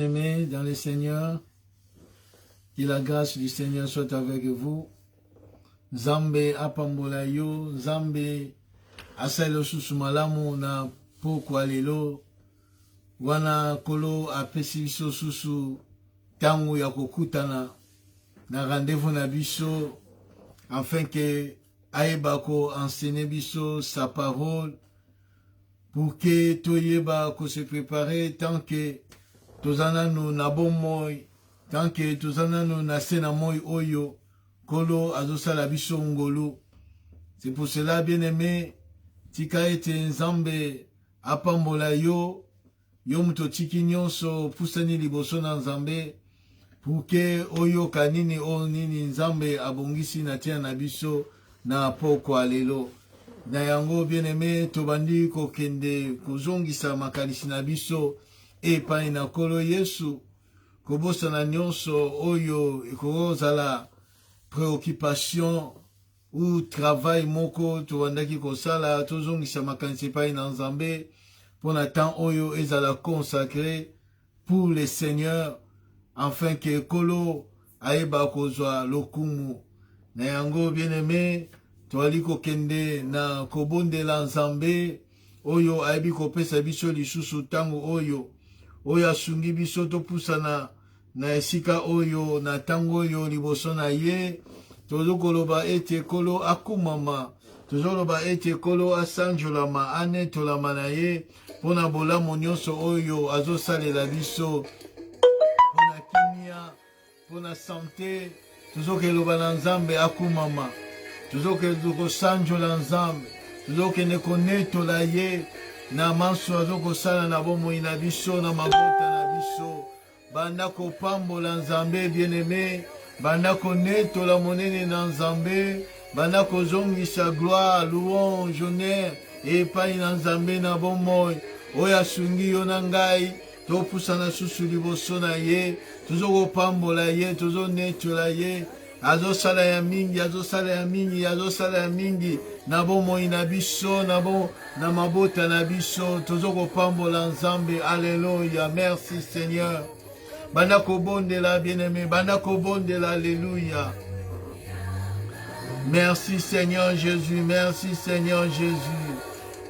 Aimés dans le Seigneur, que la grâce du Seigneur soit avec vous. Nzambe apambola yo, Nzambe asalo susu malamu na pokwa lelo, wana kolo apesi biso susu tangu ya kokutana na rendez-vous na biso, afin que aeba ko enseigner biso sa parole, pour que toyeba ko se préparer tant que tozana no na bomoi, tant que tozana no na sena moi oyo kolo azosala biso ngolo. C'est pour cela, bien-aimé, tika ete Nzambe apambola yo, yo muto tiki nyonso pusani liboso na Nzambe, pour que oyo kanini o nini Nzambe abongisi na tia na biso na pokwa lelo. Na yango, bien-aimé, tobandi kokende kozongisa makalisi na biso epai na kolo Yesu, kobosana nyonso oyo ekozala préoccupation ou travail moko tobandaki kosala, tozongisa makanisi epai na Nzambe pona temps oyo ezala consacré pour le Seigneur, afin que kolo aeba kozwa lokumu. Na yango, bien-aimé, toali kokende na kobondela Nzambe oyo ayebi kopesa biso lisusu tango oyo asungi biso topusana na esika oyo na tango oyo liboso na ye. Tozokoloba ete kolo akumama, tozoloba ete kolo asanjolama, anetolama na ye pona bolamu nyonso oyo azosalela biso, pona kimia, pona sante. Tozokeloba na Nzambe akumama, tozokosanjola Nzambe, tozokende konetola ye na manso azokosala na bomoi na biso, na mabota na biso. Banda kopambola Nzambe, bien-aimé, banda konetola monene na Nzambe, banda kozongisa gloire, louange, honneur epai na Nzambe na bomoi oyo asungi yo na ngai. Topusana susu liboso na ye, tozokopambola ye, tozonetola ye. Azosala ya mingi, azosala ya mingi, azosala ya mingi na bomoi na biso, na mabota na biso. Tozokopambola Nzambe. Alléluia, merci Seigneur. Banda kobondela, bien-aimé, banda kobondela, alléluia. Merci Seigneur Jésus, merci Seigneur Jésus,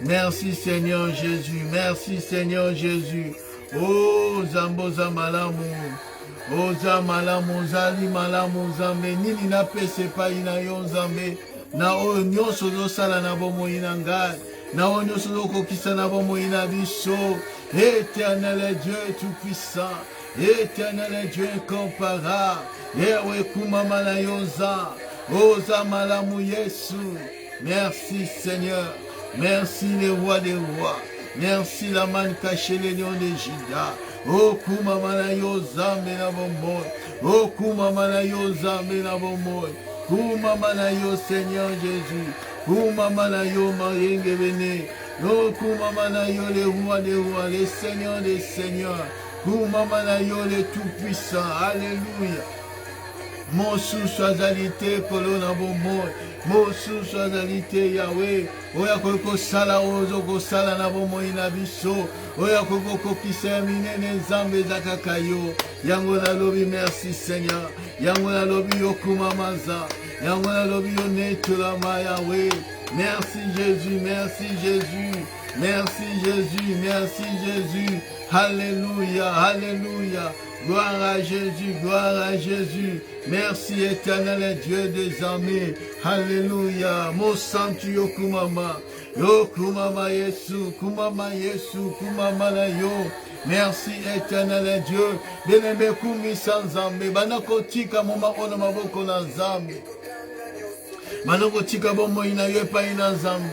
merci Seigneur Jésus, merci Seigneur Jésus. Oh Zamboza malamu, oh za malamu, zali malamu Nzambe, nini na pese pa ina yo Nzambe, na oyo nyonso zosala na bomoi na ngai, na oyo nyonso zokokisa na bomoi na biso. Éternel Dieu tout-puissant, Éternel Dieu incomparable, Ewe kumama na yoza, oza malamu Yesu. Merci Seigneur, merci le roi des rois, merci la manne cachée les lions de Juda. Oh kumama na yoza mena bomboy, oh kumama na yoza mena bomboy, kumama na yo Seigneur Jésus, kumama na yo Marienge Bene, oh kumama na yo le roi des rois, le Seigneur des seigneurs, kumama na yo le tout-puissant. Alléluia. Mon sous-soisalité kolona bomboy, mon sous-soisalité Yahweh, oya koko sala ozo ko sala na bomoi na biso, oya koko kokisa minene Nzambe zakakayo. Yango na lobi merci Seigneur, yango na lobi yokumamaza, yango na lobi yonetolama Yahweh. Merci Jésus, merci Jésus, merci Jésus, merci Jésus. Alléluia, alléluia. Gloire à Jésus, gloire à Jésus. Merci éternel Dieu des armées. Alléluia. Mon sang yo kumama. Yo kumama Yesu, kumama Yesu, kumama na yo. Merci éternel Dieu. Bien-aimé kumisa Nzambe. Banako tika moma ona maboko na Nzambe. Banako tika bomo ina yo epai na Nzambe.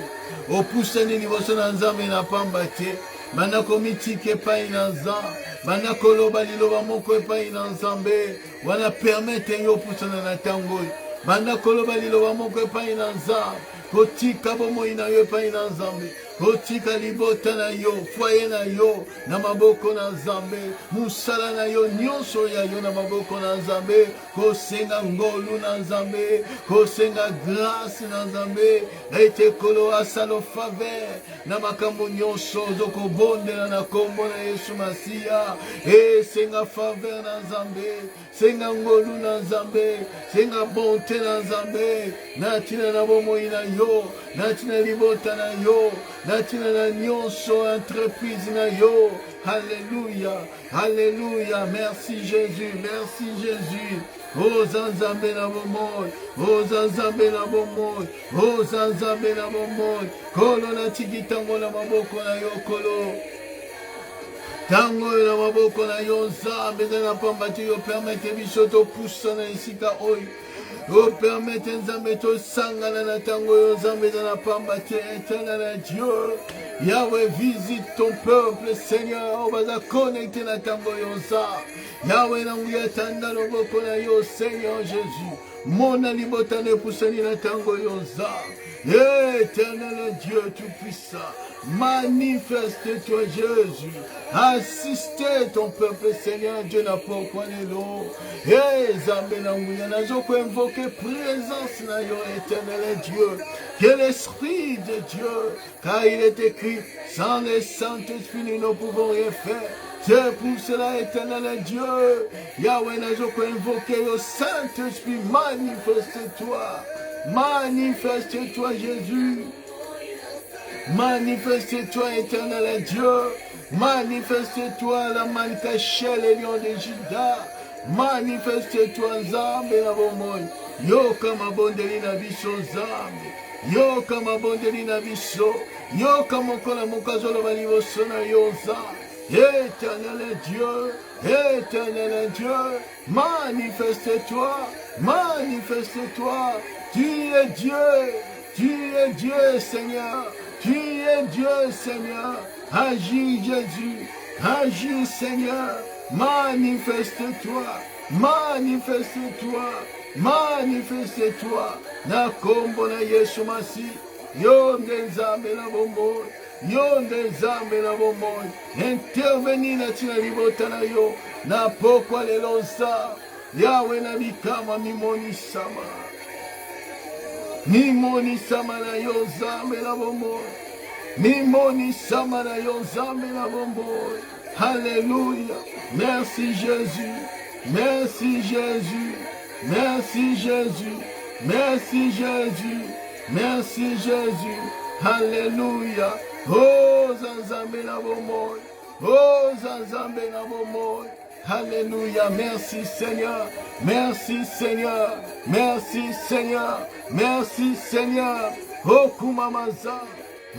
Opusani liboso na Nzambe na pamba te. Banako mitike epai na Nzambe. Bana koloba liloba moko epai na Nzambe, wana permete yo pusana na tango. Bana koloba liloba moko epai na Nzambe, kotika bomoi na yo epai na Nzambe. kotika libota na yo, foye na yo, na maboko na Nzambe, musala na yo, nyonso ya yo na maboko na Nzambe, kosenga ngolu na Nzambe, kosenga grâce na Nzambe, ete kolo asalo faveur, na makambo nyonso, zoko bondela na kombo na Yesu Masiya, senga faveur na Nzambe, senga ngolu na Nzambe, senga bonte na Nzambe, natina na bomoi na yo, natina libota na yo, natina na nyonso entreprise na yo. Alléluia, alléluia, merci Jésus, merci Jésus. Oh Nzambe na bomoi, oh Nzambe na bomoi, oh Nzambe na bomoi, kolo na tikitango na maboko na yo kolo. Tango na maboko na yo Nzambe na pambati yo permette biso to pusa na isika oyo. Oh, permette Nzambe to sangana na tango yo Nzambe na pambati éternel Dieu. Yahweh, visite ton peuple, Seigneur. On va connecter na tango yo Nzambe. Yahweh, na nguya tanda loboko na yo, Seigneur Jésus. Mona libotane pusani na tango yo Nzambe. Éternel Dieu tout-puissant, manifeste-toi Jésus, assistez ton peuple Seigneur Dieu n'a pas quoi l'élo. Nzambe na nguya nazoko invoquer présence na yo éternel Dieu, que l'Esprit de Dieu, car il est écrit, sans le Saint-Esprit nous ne pouvons rien faire. C'est pour cela, éternel Dieu, Yahweh nazoko invoquer au Saint-Esprit, manifeste-toi. Manifeste-toi Jésus, manifeste-toi éternel Dieu, manifeste-toi la man caché les lions de Juda, manifeste-toi Nzambe na bomoi, yo kama bondeli na biso Nzambe, yo kama bondeli na biso, yo kama kola mokazolo baliboso na yo Nzambe, éternel Dieu, manifeste-toi, manifeste-toi. Tu es Dieu Seigneur, tu es Dieu Seigneur, agis Jésus, agis Seigneur, manifeste-toi, manifeste-toi, manifeste-toi, na kombo na Yesu Masi, yonde Nzambe na bomoi, yonde Nzambe na bomoi, interveni na tina libota na yo, na pokwa lelo Nzambe, Yahweh na bikama mimoni sama. Mimoni sama na yo Nzambe na bomoi. Mimoni sama na yo Nzambe na bomoi. Alléluia. Merci Jésus. Merci Jésus. Merci Jésus. Merci Jésus. Merci Jésus. Alléluia. Oh Nzambe na bomoi. Oh Nzambe na bomoi. Alléluia, merci Seigneur, merci Seigneur, merci Seigneur, merci Seigneur. Oh Kumamaza,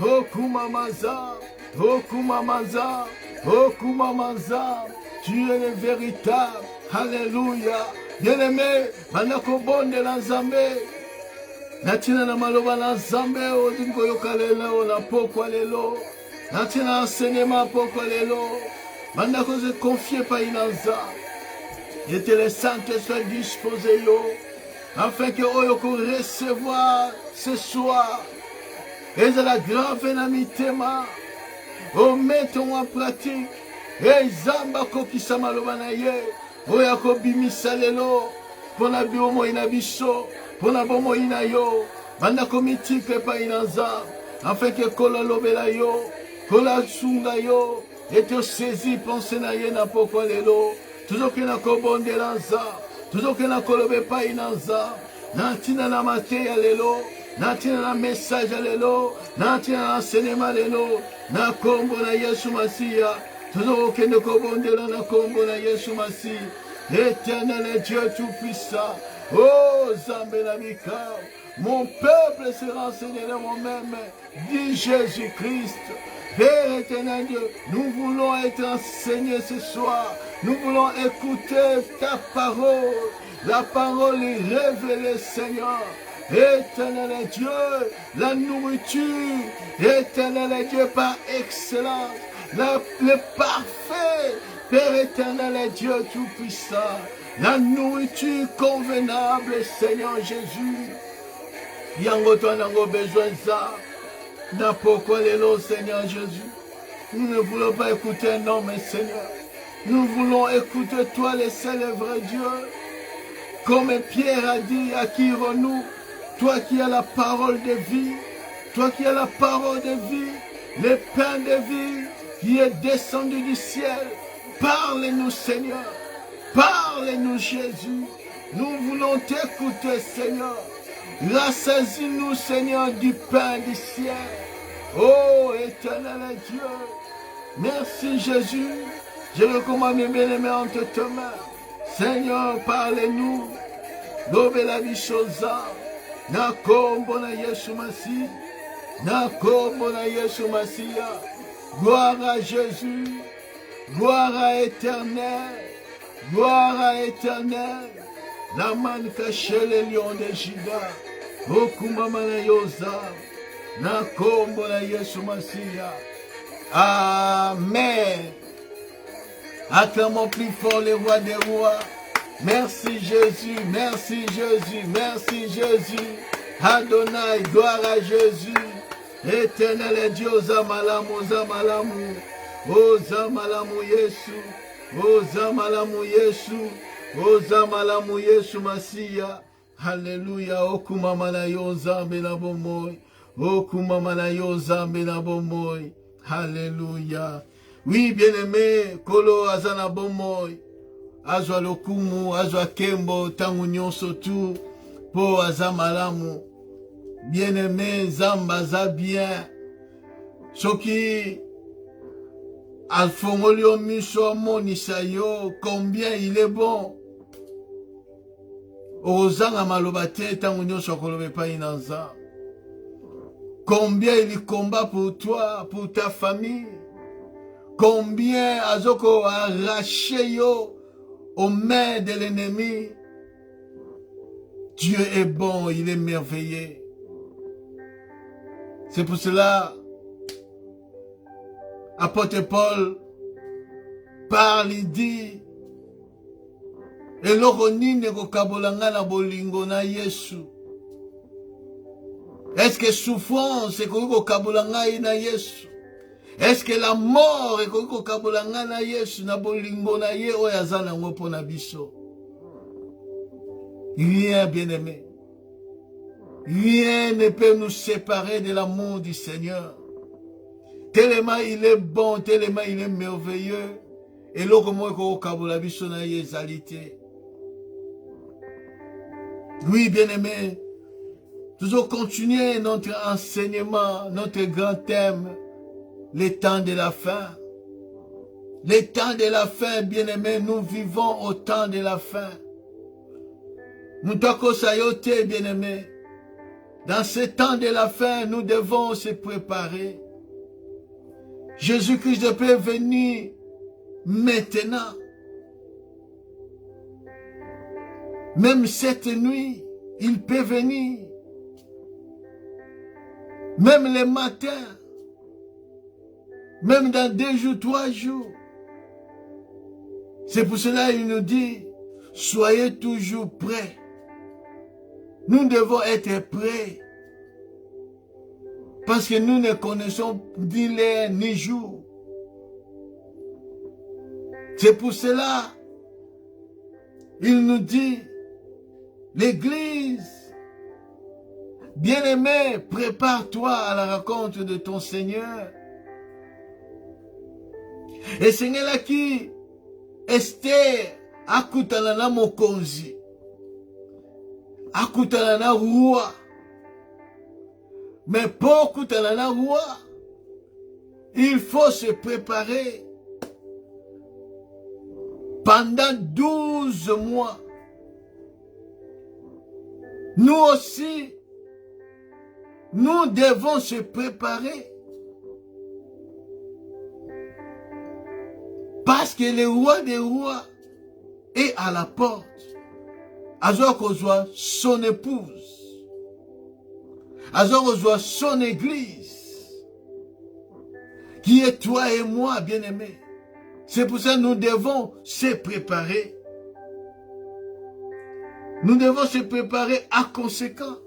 oh Kumamaza, oh Kumamaza, oh Kumamaza, tu es le véritable. Alléluia. Bien-aimé, manako bonde la Nzambe. Natina na maloba la Nzambe, odingo yokalela ona pokwa lelo. Natina enseignement pokwa lelo. Maintenant que je confie par Inanza, et que le Saint-Esprit disposé yo, afin que oyo ko recevoir ce soir, et de la grave amitié ma, o mettons en pratique, et zamba ko kisama lo banaye, oya ko bimisa lelo, pour la biomo inabiso, pour la bomo inayo, maintenant ko mitike par Inanza, afin que kola lobela yo, kola sunga yo, et te saisi pensez na ye na pokwa lelo toujours que na kobonde lanza toujours que na kolobe pa inanza na tina na mateya lelo na tina na message lelo na tina na enseignement lelo na kombo na Yesu Masiya toujours que na kobonde na kombo na Yesu Masiya éternel Dieu tout puissant. Oh Nzambe na bika, mon peuple sera enseigné de moi-même, dit Jésus-Christ. Père éternel Dieu, nous voulons être enseignés ce soir. Nous voulons écouter ta parole. La parole est révélée, Seigneur. Éternel Dieu, la nourriture. Éternel Dieu, par excellence. Le parfait. Père éternel Dieu tout-puissant. La nourriture convenable, Seigneur Jésus. Yango toi nango besoin ça. Pourquoi les lots, Seigneur Jésus? Nous ne voulons pas écouter un homme, Seigneur. Nous voulons écouter toi, le seul et vrai Dieu. Comme Pierre a dit, à qui irons-nous? Toi qui as la parole de vie, toi qui as la parole de vie, le pain de vie qui est descendu du ciel. Parle-nous, Seigneur. Parle-nous, Jésus. Nous voulons t'écouter, Seigneur. Rassasie-nous, Seigneur, du pain du ciel. Oh, éternel Dieu. Merci, Jésus. Je recommande mes bien-aimés entre tes mains. Seigneur, parle-nous. Lobe la bichosa. Na kombo na Yesu Masi. Na kombo na Yesu Masia. Gloire à Jésus. Gloire à éternel. Gloire à éternel. La man caché les lions de Juda. Okumama na yosa. Na kombo na Yesu Masia. Amen. Acclamons plus fort les rois des rois. Merci Jésus, merci Jésus, merci Jésus. Adonai, gloire à Jésus. Éternel est Dieu, Zamalamu, Zamalamu. Oh Zamalamu Yesu. Oh Zamalamu Yesu. Oh Zamalamu Yesu Masia. Alléluia. Okumama na yo Zambe na bomoy. Okumama na yo Zambe na bomoy. Alléluia. Oui, bien-aimé, Kolo Azana bomoy. Azwa lokumu, azwa kembo, tangu nyonso tu, po azamalamu. Bien-aimé, zamba za bien. Soki, alfongolio miso monisa yo, combien il est bon. Ozanga malobate, tangu nyonso kolobe pa inanza. Combien il combat pour toi, pour ta famille. Combien azoko arraché yo aux mains de l'ennemi. Dieu est bon, il est merveilleux. C'est pour cela, apôtre Paul parle, il dit, eloko nini kokabolanga na bolingo na Yesu. Est-ce que souffrance ekoki kokabolanga na Yesu? Est-ce que la mort ekoki kokabolanga na Yesu na bolingo na ye oyo aza nango mpo na biso? Rien, bien-aimé. Rien ne peut nous séparer de l'amour du Seigneur. Tellement il est bon, tellement il est merveilleux. Et l'autre mot kokabola biso na ye ezali te. Oui, bien-aimé. Toujours continuer notre enseignement, notre grand thème. Les temps de la fin. Les temps de la fin, bien-aimés, nous vivons au temps de la fin. Moutako Sayote, bien-aimés, dans ce temps de la fin, nous devons se préparer. Jésus-Christ peut venir maintenant. Même cette nuit, il peut venir. Même le matin. Même dans 2 jours, 3 jours. C'est pour cela qu'il nous dit, soyez toujours prêts. Nous devons être prêts. Parce que nous ne connaissons ni l'heure ni jour. C'est pour cela, il nous dit, l'Église, bien-aimé, prépare-toi à la rencontre de ton Seigneur. Et Seigneur qui Esther akutana na mokonzi, akutana na roi. Mais pour akutana na roi, il faut se préparer pendant 12 mois. Nous aussi, nous devons se préparer. Parce que le roi des rois est à la porte. Alors qu'on soit son épouse. Alors qu'on soit son église. Qui est toi et moi, bien-aimés. C'est pour ça que nous devons se préparer. Nous devons se préparer à conséquent.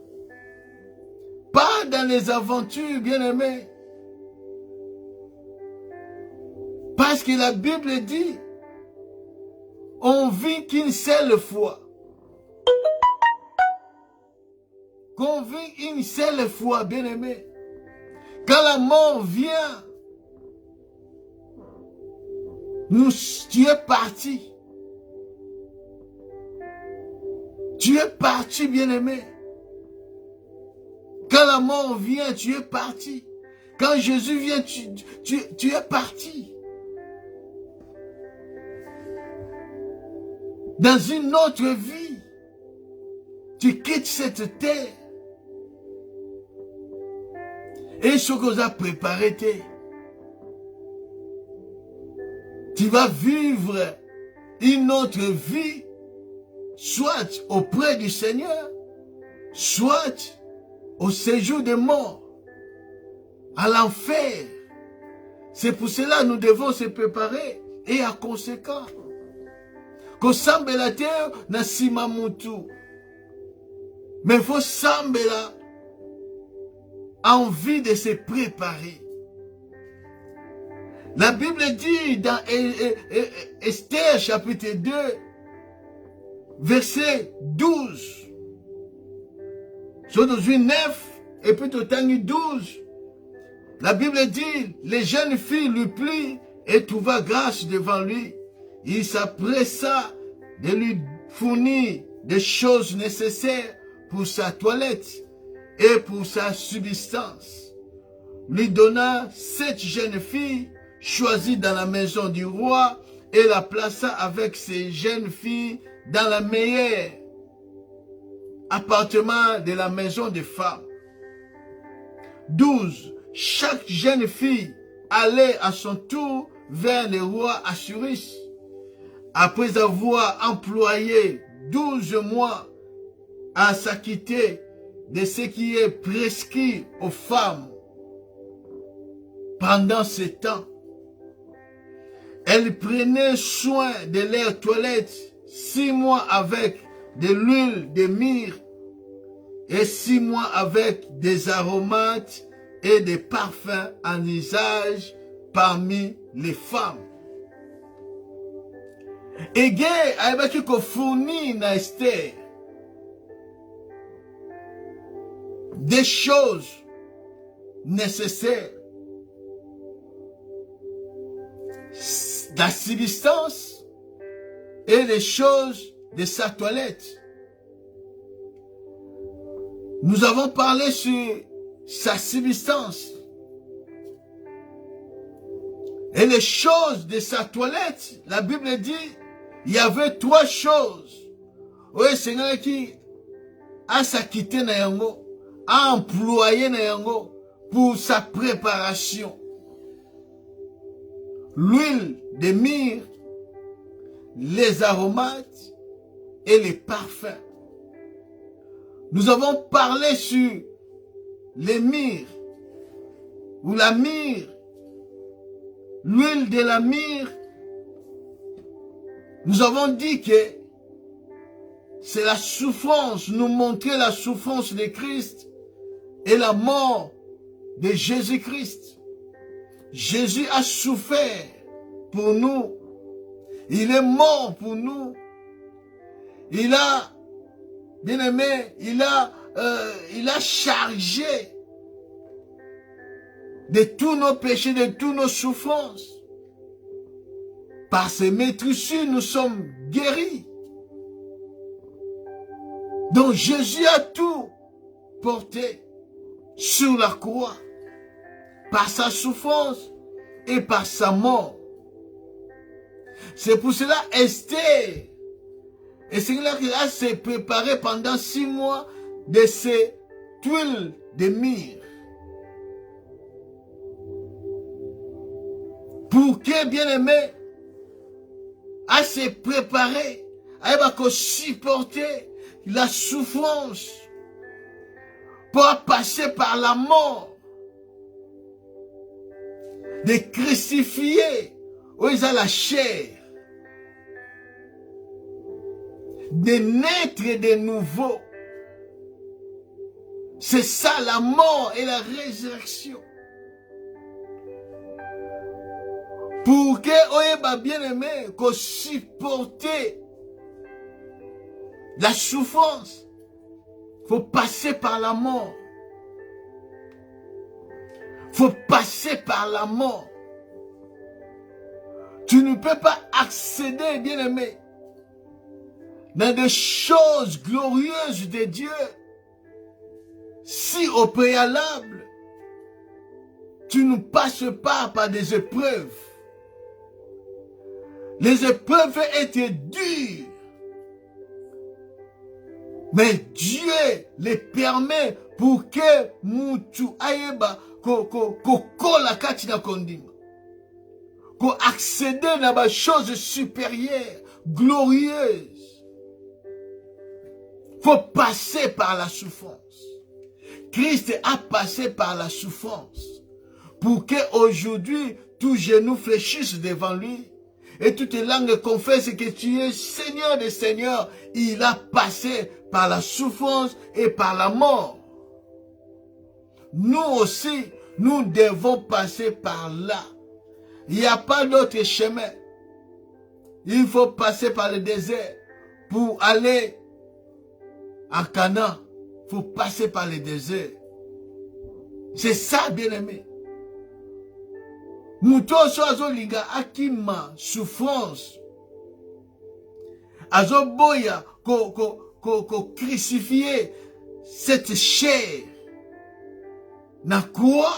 Pas pas dans les aventures, bien-aimés. Parce que la Bible dit, on vit qu'une seule fois. Qu'on vit une seule fois, bien-aimé. Quand la mort vient, tu es parti. Tu es parti, bien-aimé. Quand la mort vient, tu es parti. Quand Jésus vient, tu es parti. Dans une autre vie, tu quittes cette terre. Et ce qu'on a préparé, tu vas vivre une autre vie, soit auprès du Seigneur, soit au séjour des morts, à l'enfer. C'est pour cela que nous devons se préparer et à conséquent. Kosambela terre na sima mutu. Mais il faut sambela envie de se préparer. La Bible dit dans Esther chapitre 2, verset 12. Sur 9 et puis tout 12. La Bible dit, les jeunes filles lui plient et trouva grâce devant lui. Il s'appressa de lui fournir des choses nécessaires pour sa toilette et pour sa subsistance. Lui donna 7 jeunes filles choisies dans la maison du roi et la plaça avec ses jeunes filles dans la meilleure appartement de la maison des femmes. 12. Chaque jeune fille allait à son tour vers le roi Assuris. Après avoir employé 12 mois à s'acquitter de ce qui est prescrit aux femmes. Pendant ce temps, elles prenaient soin de leur toilette 6 mois avec de l'huile de myrrhe et 6 mois avec des aromates et des parfums en usage parmi les femmes. Et gay ayebaki ko fournir na Esther des choses nécessaires, la subsistance et les choses de sa toilette. Nous avons parlé sur sa subsistance et les choses de sa toilette. La Bible dit, il y avait 3 choses. Oui, Seigneur qui a s'acquitté na yango, a employé na yango pour sa préparation. L'huile de myrrhe, les aromates et les parfums. Nous avons parlé sur les myrrhes ou la myrrhe, l'huile de la myrrhe. Nous avons dit que c'est la souffrance, nous montrer la souffrance de Christ et la mort de Jésus-Christ. Jésus a souffert pour nous. Il est mort pour nous. Il a, bien aimé, il a chargé de tous nos péchés, de toutes nos souffrances. Par ses meurtrissures, nous sommes guéris. Donc Jésus a tout porté sur la croix, par sa souffrance et par sa mort. C'est pour cela Esther, et c'est là qu'il a s'est préparé pendant 6 mois de ces huiles de myrrhe. Pour que, bien aimé, à se préparer, à supporter la souffrance, pour passer par la mort, de crucifier, où ils ont la chair, de naître de nouveau. C'est ça la mort et la résurrection. Pour que oyeba bien-aimé, qu'on supporter la souffrance, faut passer par la mort. Faut passer par la mort. Tu ne peux pas accéder, bien-aimé, dans des choses glorieuses de Dieu si au préalable, tu ne passes pas par des épreuves. Les épreuves peuvent être dures, mais Dieu les permet pour que mutu ayeba ko kola kati na kondima, ko accéder à des choses supérieures, glorieuses. Faut passer par la souffrance. Christ a passé par la souffrance pour que aujourd'hui tout genou fléchisse devant lui. Et toute langue confesse que tu es Seigneur des Seigneurs. Il a passé par la souffrance et par la mort. Nous aussi, nous devons passer par là. Il n'y a pas d'autre chemin. Il faut passer par le désert pour aller à Canaan. Il faut passer par le désert. C'est ça, bien-aimé. Mutoso azolinga akima souffrance. Azoboya ko crucifier cette chair. Na quoi?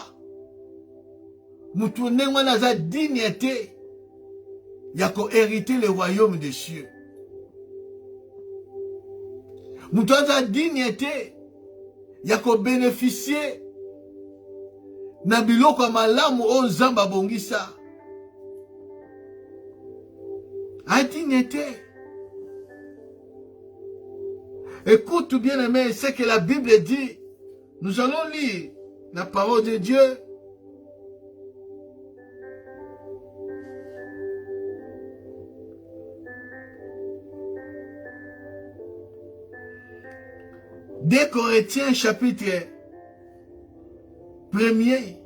Mutoune wana za dignité. Yako hériter le royaume des cieux. Mutoune za dignité. Yako bénéficier na biloko malamu o Nzamba bongisa. A dignité. Écoute bien aimé, c'est que la Bible dit. Nous allons lire la parole de Dieu. Deux Corinthiens chapitre 1er.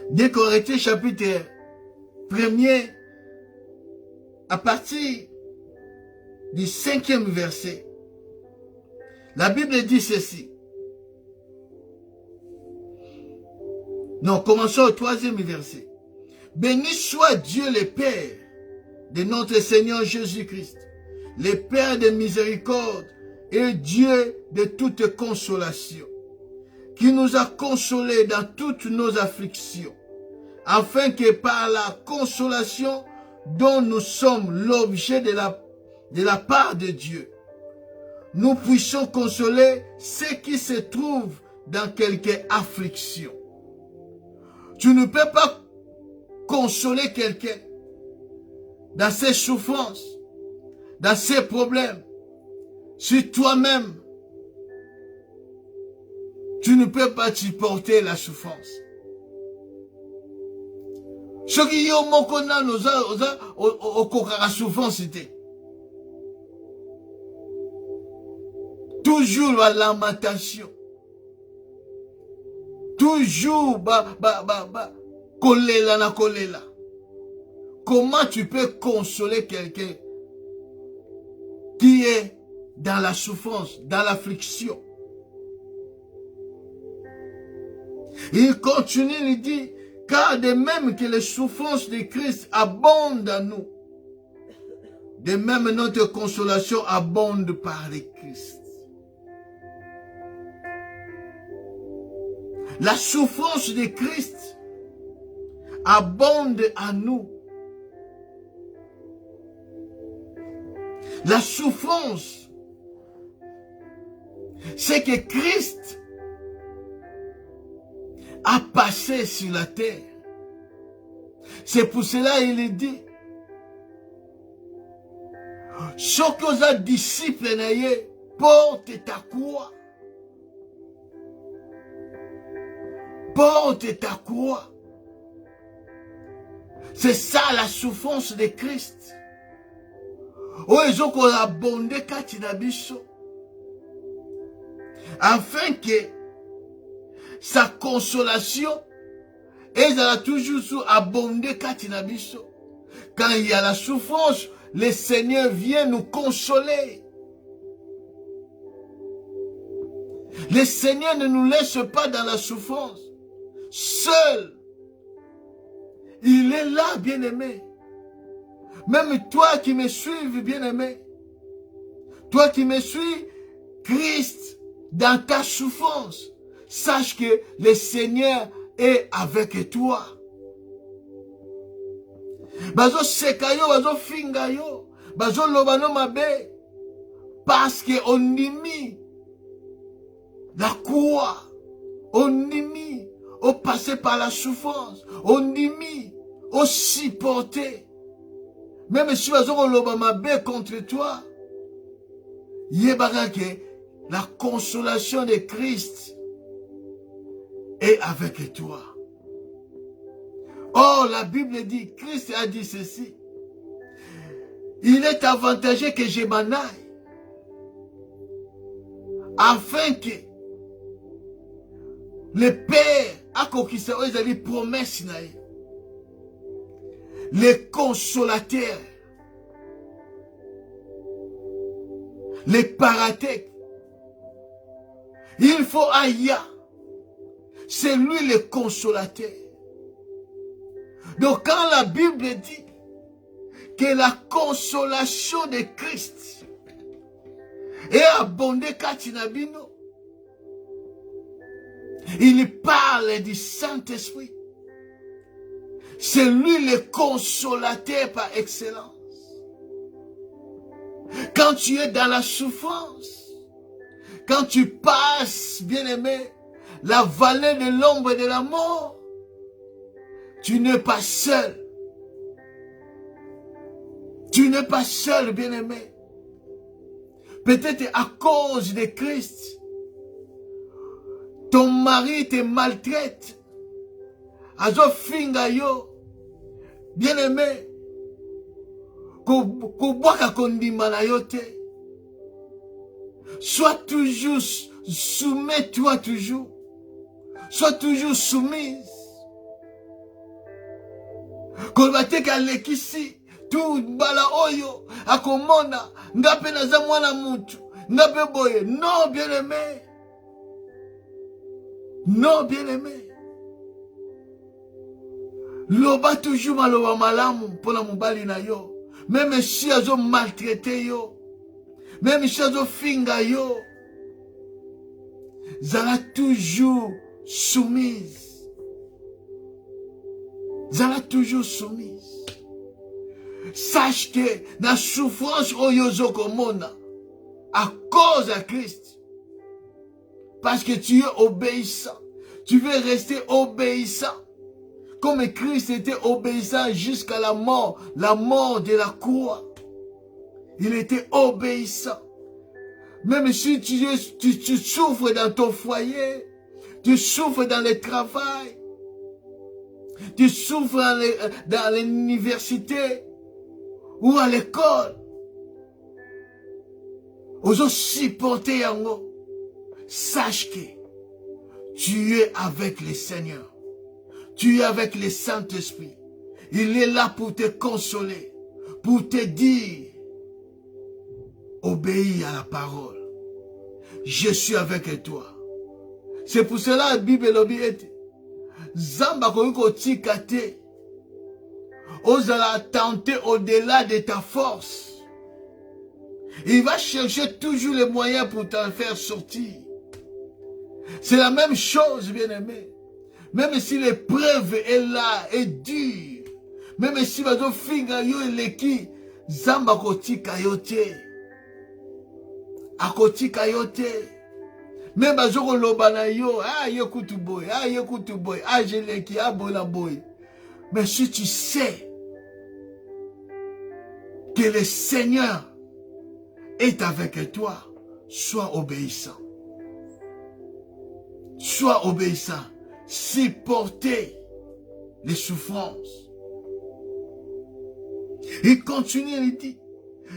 Deux Corinthiens chapitre 1er, à partir du 5e verset. La Bible dit ceci. Non, commençons au 3e verset. Béni soit Dieu le Père de notre Seigneur Jésus-Christ, le Père de miséricorde et Dieu de toute consolation, qui nous a consolés dans toutes nos afflictions, afin que par la consolation dont nous sommes l'objet de la part de Dieu, nous puissions consoler ceux qui se trouvent dans quelque affliction. Tu ne peux pas consoler quelqu'un dans ses souffrances, dans ses problèmes, si toi-même, tu ne peux pas supporter la souffrance. Ce qui est au mokona au kokara souffrance c'était. Toujours la lamentation. Toujours kolela na kolela. Comment tu peux consoler quelqu'un qui est dans la souffrance, dans l'affliction? Il continue, il dit, car de même que les souffrances de Christ abondent en nous, de même notre consolation abonde par le Christ. La souffrance de Christ abonde en nous. La souffrance, c'est que Christ a passé sur la terre. C'est pour cela qu'il dit, ce que les disciples n'aient porte ta croix. Porte ta croix. C'est ça la souffrance de Christ. Oyo qu'on a bondé kati na biso. Afin que sa consolation ezala toujours abondé kati na biso. Quand il y a la souffrance, le Seigneur vient nous consoler. Le Seigneur ne nous laisse pas dans la souffrance. Seul. Il est là, bien-aimé. Même toi qui me suis, bien-aimé. Toi qui me suis, Christ, dans ta souffrance, sache que le Seigneur est avec toi. Bazo seka yo, bazo finga yo, bazo lobano mabe, parce que on y mit la croix, on y mit au passer par la souffrance, on y mit au supporter. Même si bazo loba mabe contre toi, yebaka que la consolation de Christ est avec toi. Or, la Bible dit, Christ a dit ceci. Il est avantageux que je m'en aille, afin que le Père a conquisté les promesses, les consolateurs, les parathèques. Il faut Aya, c'est lui le consolateur. Donc quand la Bible dit que la consolation de Christ est abondée katinabino, il parle du Saint-Esprit. C'est lui le consolateur par excellence. Quand tu es dans la souffrance, quand tu passes, bien-aimé, la vallée de l'ombre et de la mort, tu n'es pas seul. Tu n'es pas seul, bien-aimé. Peut-être à cause de Christ, ton mari te maltraite. Azo finga yo, bien-aimé, kubwaka kondima na yo te. Sois toujours, soumets-toi toujours. Sois toujours soumise. Kolbateka lekisi, tout bala oyo, akomona, ngape naza mwana mutu, ngape boye. Non, bien-aimé. Non, bien-aimé. Loba toujours maloba malamu, pona mubali na yo. Même si azo maltraité yo. Même si azo finga yo. Zala toujours soumise. Zala toujours soumise. Sache que la souffrance oyozo komona à cause de Christ. Parce que tu es obéissant. Tu veux rester obéissant. Comme Christ était obéissant jusqu'à la mort de la croix. Il était obéissant. Même si tu souffres dans ton foyer, tu souffres dans le travail, tu souffres dans l'université ou à l'école, oso supporter yango, sache que tu es avec le Seigneur. Tu es avec le Saint-Esprit. Il est là pour te consoler, pour te dire, obéis à la parole. Je suis avec toi. C'est pour cela la Bible est Zamba koyuko tikate. Ozala tenter au-delà de ta force. Il va chercher toujours les moyens pour t'en faire sortir. C'est la même chose, bien-aimé. Même si l'épreuve est là, est dure, même si bazo finga yo eleki, Zamba kotika yote. Akotika yote. Même bazo koloba na yo, ah yekutu boy, ah jeleki, ah bola boy. Mais si tu sais que le Seigneur est avec toi, sois obéissant. Sois obéissant. Supportez les souffrances. Il continue, il dit,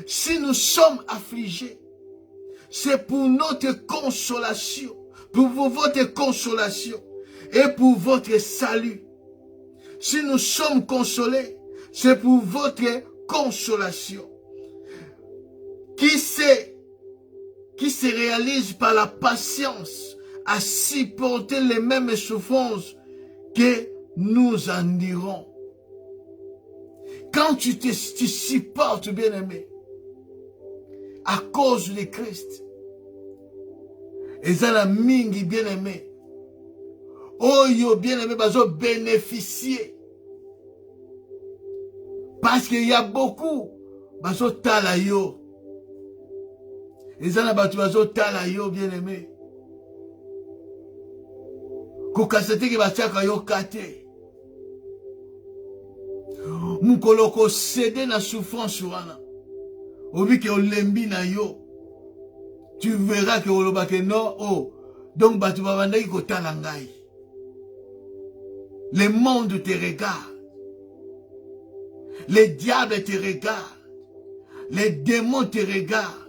si nous sommes affligés, c'est pour notre consolation, pour votre consolation et pour votre salut. Si nous sommes consolés, c'est pour votre consolation qui se réalise par la patience à supporter les mêmes souffrances que nous endurons. Quand tu supportes, bien-aimé, à cause de Christ, et ça la mingi, bien-aimé, oyo, bien-aimé, bazo bénéficier. Parce qu'il y a beaucoup, bazo tala yo. Et ça la batu bazo tala yo, bien-aimé. Kokasete ki batiaka yo kate. Mukoloko cédé na souffrance wana. Obi ke olembi na yo. Tu verras que oloba ke non, oh. Donc batu babanda ki kotala ngai. Le monde te regarde. Les diables te regardent. Les démons te regardent.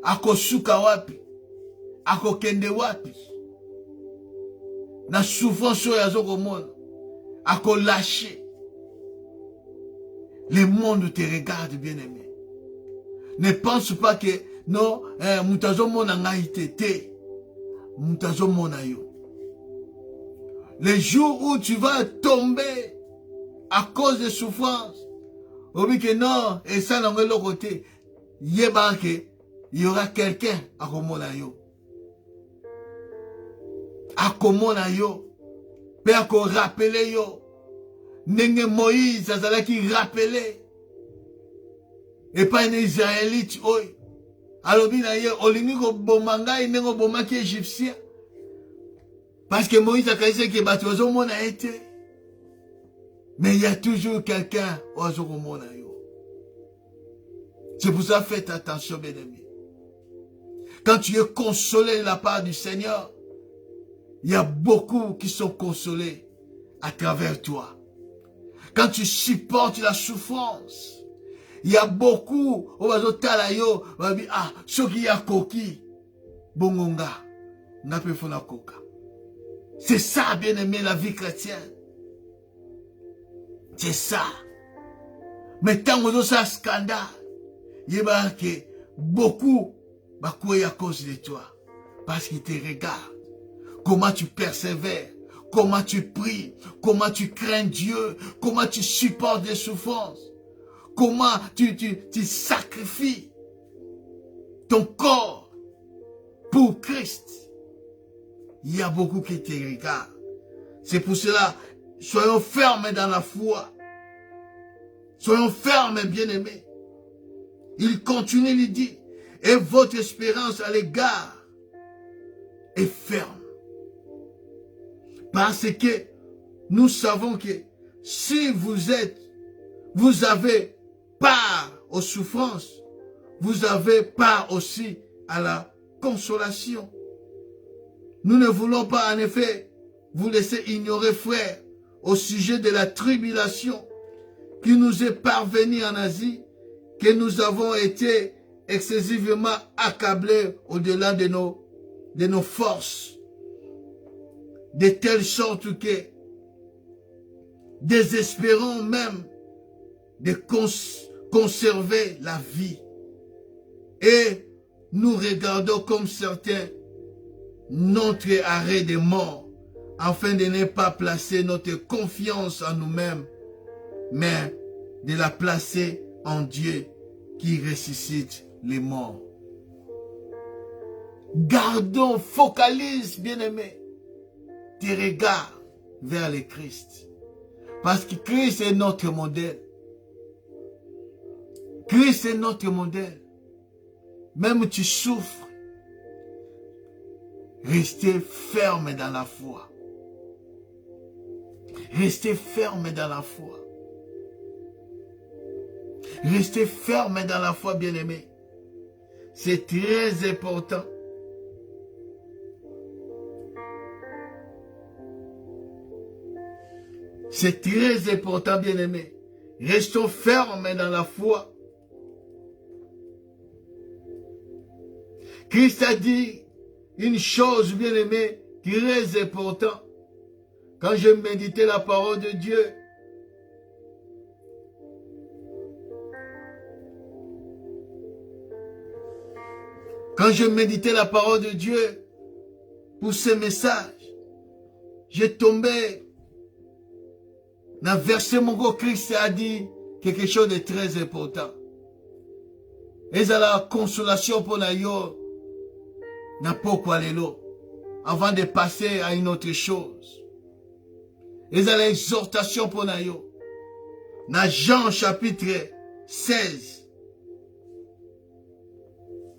Ako suka wapi. Ako kende wapi. Na souffrance oyo azokomona. Ako lâché. Le monde te regarde, bien-aimé. Ne pense pas que non, mutazo mona ngai te. Mutazo mona yo. Les jours où tu vas tomber à cause de souffrance, obi que non, et ça n'a pas le côté, il y aura quelqu'un à komona yo. À komona yo. Pe à ko rappeler yo. Nenge Moïse azala qui rappelait. Et pas un Israélite oi. Alobi na ye olingi ko bomanga nengo bomaki égyptien. Parce que Moïse a cassé que batozo mona été. Mais il y a toujours quelqu'un ozo mona yo. C'est pour ça faites attention, bien-aimés. Quand tu es consolé de la part du Seigneur, il y a beaucoup qui sont consolés à travers toi. Quand tu supportes la souffrance, il y a beaucoup, on va dire, ah, ceux qui a coquille, bongonga, n'a pas fait la coca. C'est ça, bien aimé, la vie chrétienne. C'est ça. Mais tant que ça scandale, il y a beaucoup, à cause de toi. Parce qu'il te regarde. Comment tu persévères. Comment tu pries, comment tu crains Dieu, comment tu supportes les souffrances, comment tu sacrifies ton corps pour Christ. Il y a beaucoup qui te regardent. C'est pour cela, soyons fermes dans la foi. Soyons fermes, bien-aimés. Il continue, il dit, et votre espérance à l'égard est ferme. Parce que nous savons que si vous avez part aux souffrances, vous avez part aussi à la consolation. Nous ne voulons pas en effet vous laisser ignorer, frères, au sujet de la tribulation qui nous est parvenue en Asie, que nous avons été excessivement accablés au-delà de nos forces. De telle sorte que, désespérons même de conserver la vie. Et nous regardons comme certains notre arrêt de mort, afin de ne pas placer notre confiance en nous-mêmes, mais de la placer en Dieu qui ressuscite les morts. Gardons, focalise, bien-aimé, tes regards vers le Christ. Parce que Christ est notre modèle. Christ est notre modèle. Même tu souffres, restez ferme dans la foi. Restez ferme dans la foi. Restez ferme dans la foi, bien-aimé. C'est très important. C'est très important, bien-aimés. Restons fermes dans la foi. Christ a dit une chose, bien-aimée, très importante. Quand je méditais la parole de Dieu, quand je méditais la parole de Dieu pour ce message, j'ai tombé dans le verset mon gros. Christ a dit quelque chose de très important. Et ça la consolation pour la yo n'a pas quoi l'élo avant de passer à une autre chose. Et ça l'exhortation pour la yo. Dans Jean chapitre 16.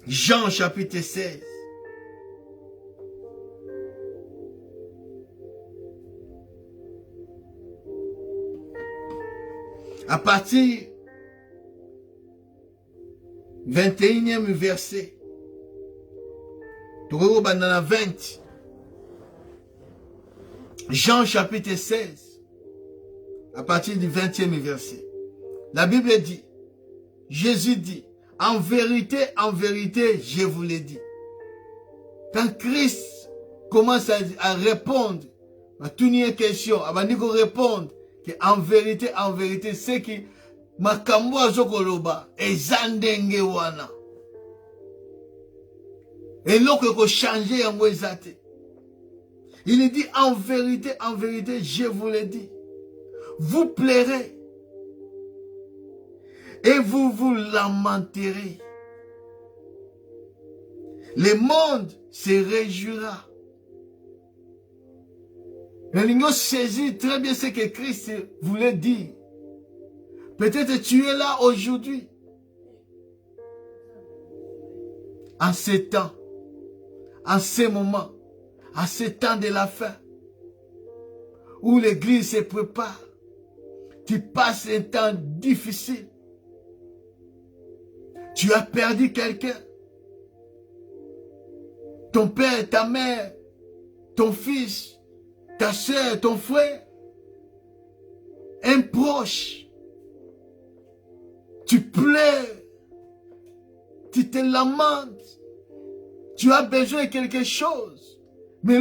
Jean chapitre 16. À partir 21e verset. Dans la 20. Jean chapitre 16. À partir du 20e verset. La Bible dit, Jésus dit, en vérité, je vous l'ai dit. Quand Christ commence à répondre à toutes les questions, avant de répondre, en vérité, c'est qui makambo azokoloba ezandenge wana. Et l'autre ko changer yango ezate. Il dit en vérité, je vous l'ai dit. Vous plairez et vous vous lamenterez. Le monde se réjouira. Nous saisit très bien ce que Christ voulait dire. Peut-être tu es là aujourd'hui. En ces temps, en ces moments, en ces temps de la fin, où l'église se prépare, tu passes un temps difficile. Tu as perdu quelqu'un. Ton père, ta mère, ton fils, ta soeur, ton frère, un proche. Tu pleures, tu te lamentes, tu as besoin de quelque chose. Mais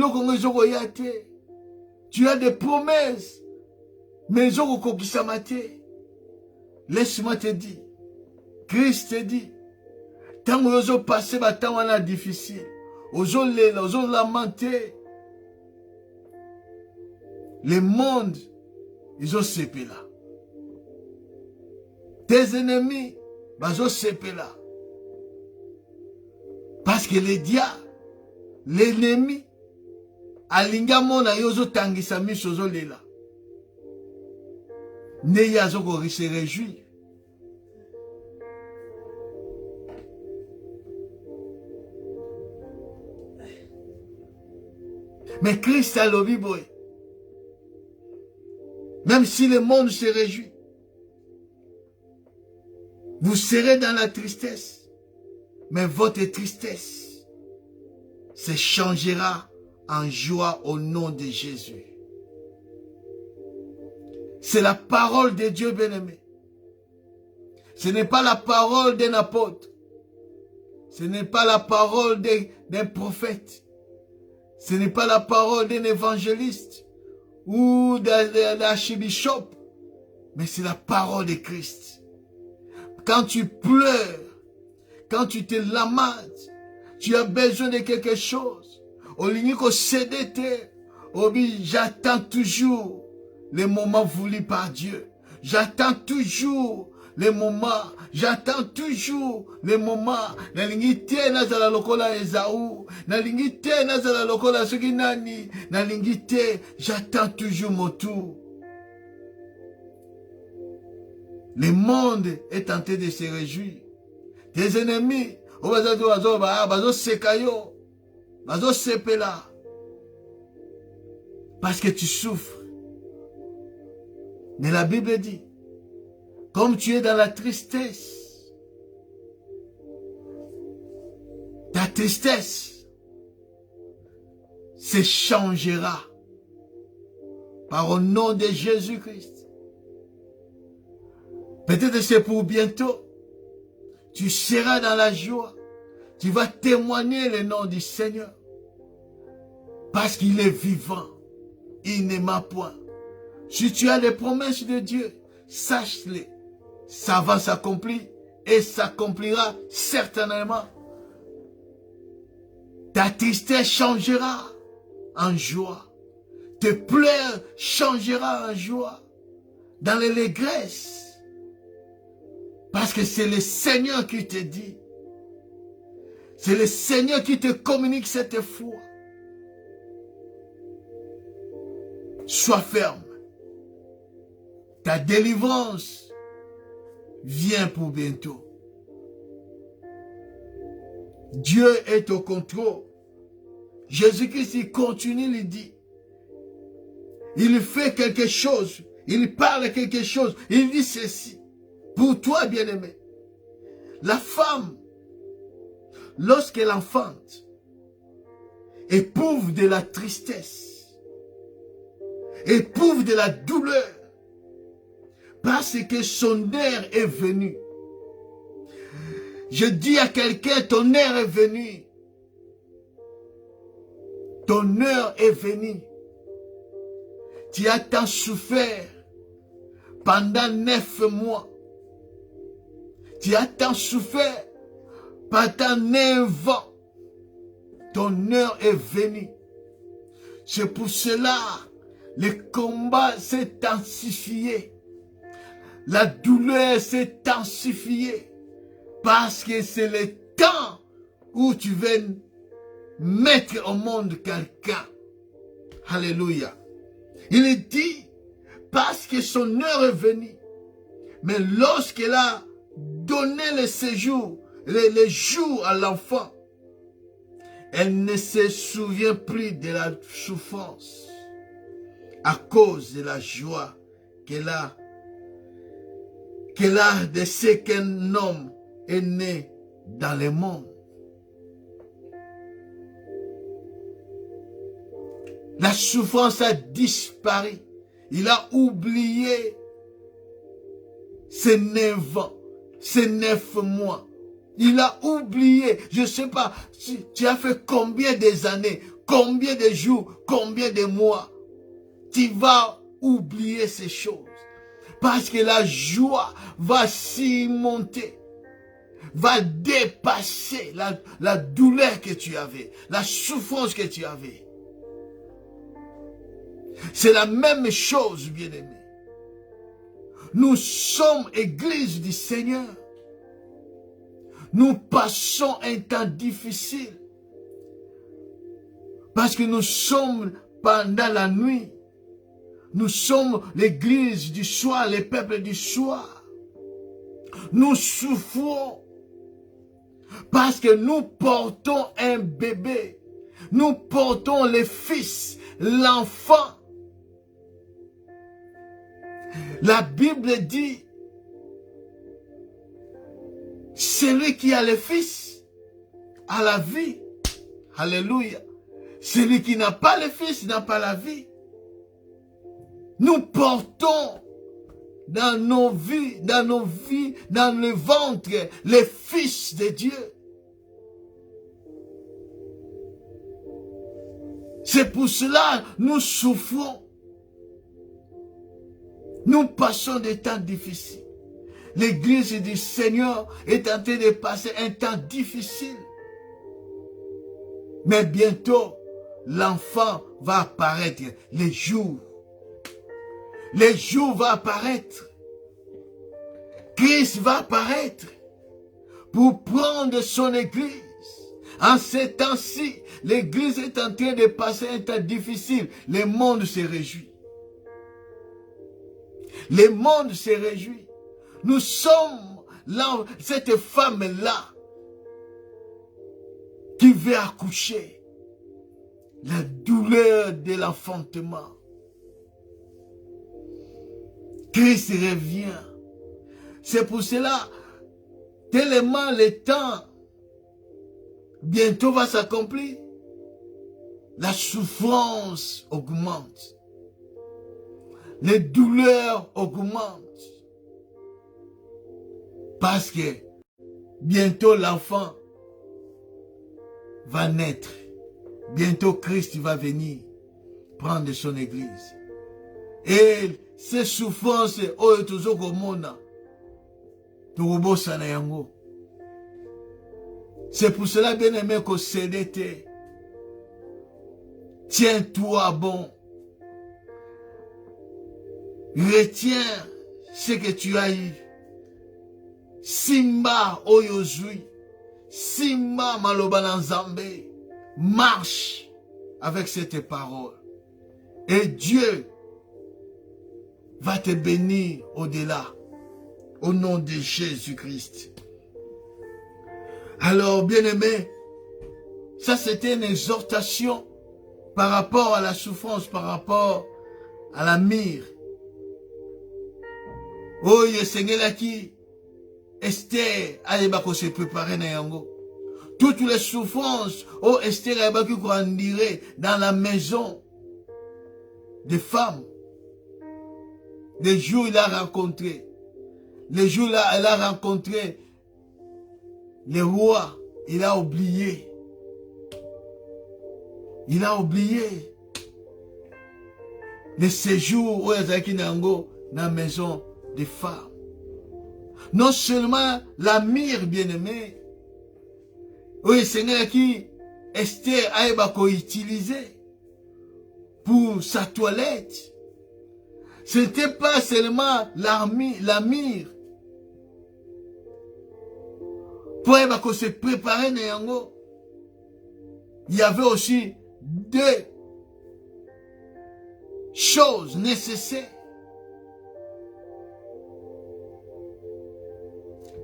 tu as des promesses, mais laisse-moi te dire, Christ te dit, tant que vous passez par temps difficile, vous lamenter, le monde, ils ont séparé là. Tes ennemis, ils ont séparé là. Parce que les diables, l'ennemi, alinga mona yozo tangisa misozo lela. Ne yazo ko se réjouir. Mais Christ a lobi boy. Même si le monde se réjouit, vous serez dans la tristesse, mais votre tristesse se changera en joie au nom de Jésus. C'est la parole de Dieu, bien-aimé. Ce n'est pas la parole d'un apôtre. Ce n'est pas la parole d'un prophète. Ce n'est pas la parole d'un évangéliste ou d'un archibishop. Mais c'est la parole de Christ. Quand tu pleures, quand tu te lamentes, tu as besoin de quelque chose. J'attends toujours les moments voulus par Dieu. J'attends toujours les moments. J'attends toujours les moments. Nalingite nazala lokola Esaü. Nalingite nazala lokola Suginani. Nalingite, j'attends toujours mon tour. Le monde est tenté de se réjouir. Tes ennemis, parce que tu souffres. Mais la Bible dit, comme tu es dans la tristesse, tristesse se changera par au nom de Jésus-Christ. Peut-être c'est pour bientôt. Tu seras dans la joie. Tu vas témoigner le nom du Seigneur. Parce qu'il est vivant. Il ne ment point. Si tu as les promesses de Dieu, sache-les. Ça va s'accomplir et s'accomplira certainement. Ta tristesse changera en joie. Tes pleurs changera en joie. Dans l'allégresse. Parce que c'est le Seigneur qui te dit. C'est le Seigneur qui te communique cette foi. Sois ferme. Ta délivrance vient pour bientôt. Dieu est au contrôle. Jésus-Christ, il continue, il dit. Il fait quelque chose. Il parle quelque chose. Il dit ceci. Pour toi, bien-aimé. La femme, lorsqu'elle enfante, éprouve de la tristesse, éprouve de la douleur, parce que son heure est venue. Je dis à quelqu'un, ton heure est venue. Ton heure est venue. Tu as tant souffert pendant 9 mois. Tu as tant souffert pendant 9 ans. Ton heure est venue. C'est pour cela le combat s'est intensifié. La douleur s'est intensifiée. Parce que c'est le temps où tu vas mettre au monde quelqu'un. Alléluia. Il dit, parce que son heure est venue. Mais lorsqu'elle a donné le séjour, les jours à l'enfant, elle ne se souvient plus de la souffrance à cause de la joie qu'elle a de ce qu'un homme est né dans le monde. La souffrance a disparu. Il a oublié ces 9 ans, ces 9 mois. Il a oublié, je ne sais pas, tu as fait combien des années, combien de jours, combien de mois. Tu vas oublier ces choses. Parce que la joie va s'y monter, va dépasser la douleur que tu avais, la souffrance que tu avais. C'est la même chose, bien-aimés. Nous sommes Église du Seigneur. Nous passons un temps difficile. Parce que nous sommes pendant la nuit. Nous sommes l'Église du soir, le peuple du soir. Nous souffrons. Parce que nous portons un bébé. Nous portons le fils, l'enfant. La Bible dit, celui qui a le fils a la vie. Alléluia. Celui qui n'a pas le fils n'a pas la vie. Nous portons dans nos vies, dans le ventre, les fils de Dieu. C'est pour cela que nous souffrons. Nous passons des temps difficiles. L'église du Seigneur est en train de passer un temps difficile. Mais bientôt, l'enfant va apparaître. Les jours vont apparaître. Christ va apparaître pour prendre son église. En ces temps-ci, l'église est en train de passer un temps difficile. Le monde se réjouit. Le monde se réjouit. Nous sommes là, cette femme-là qui veut accoucher. La douleur de l'enfantement. Christ revient. C'est pour cela, tellement le temps bientôt va s'accomplir. La souffrance augmente. Les douleurs augmentent. Parce que bientôt l'enfant va naître. Bientôt Christ va venir prendre son église. Et ces souffrances, oyo tozokomona, tokobosana yango. C'est pour cela, bien aimé, qu'au CDT, tiens-toi bon. Retiens ce que tu as eu. Simba oyozui. Simba maloba na Nzambe. Marche avec cette parole. Et Dieu va te bénir au-delà. Au nom de Jésus-Christ. Alors, bien-aimé, ça c'était une exhortation par rapport à la souffrance, par rapport à la mire. Oh, Seigneur qui Esther ayeba ko se préparer na yango. Toutes les souffrances, oh Esther ayeba ki grandirait dans la maison des femmes. Les jours il a rencontré, les jours là elle a rencontré le roi, il a oublié. Il a oublié le séjour où il y a dans la maison des femmes. Non seulement la mire bien-aimée, oui, Seigneur qui Esther a utilisé pour sa toilette. Ce n'était pas seulement la mire. Pour se préparer, il y avait aussi deux choses nécessaires.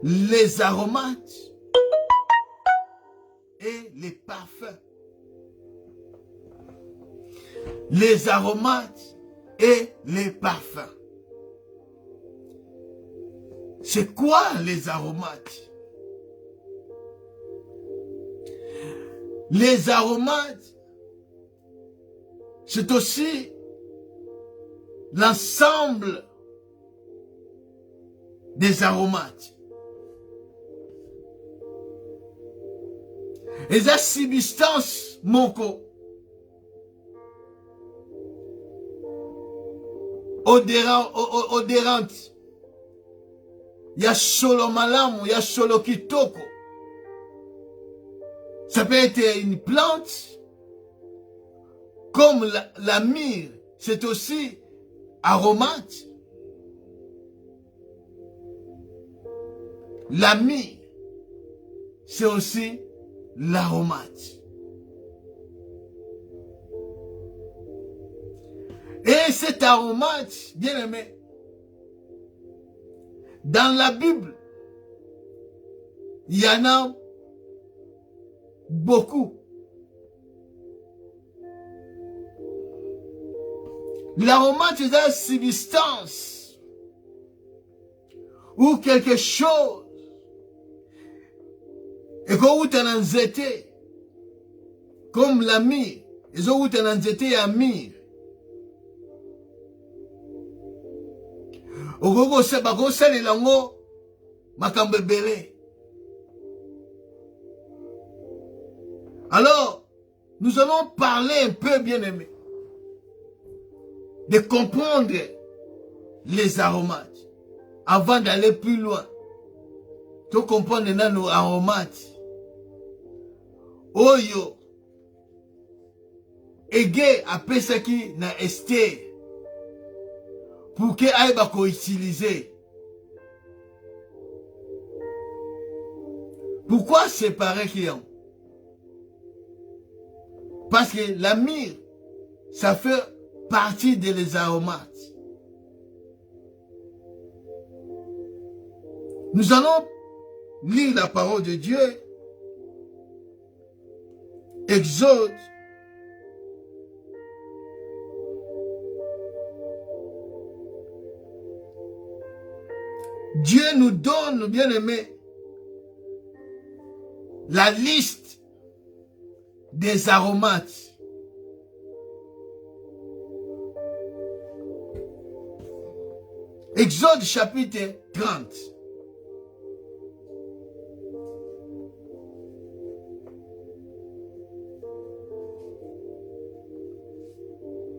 Les aromates et les parfums. Les aromates et les parfums. C'est quoi les aromates? Les aromates, c'est aussi l'ensemble des aromates. Et la substance moko odorante. Il y a solo malamu, il y a solo kitoko. Ça peut être une plante, comme la myrrhe, c'est aussi aromate. La myrrhe, c'est aussi l'aromate. Et cet aromate, bien aimé, dans la Bible, il y en a beaucoup. L'aromate est une substance ou quelque chose et qu'on a un nzete comme la myrrhe, ils ont un nzete et un myrrhe. Ogogo se bako sali lango makambo ebele. Alors, nous allons parler un peu, bien aimé, de comprendre les aromates avant d'aller plus loin. Tu comprends nos aromates. Oyo ege apesaki na Esther pour que aille bako utiliser. Pourquoi séparer qui ont? Parce que la myrrhe, ça fait partie des aromates. Nous allons lire la parole de Dieu. Exode. Dieu nous donne, bien aimé, la liste des aromates. Exode chapitre 30.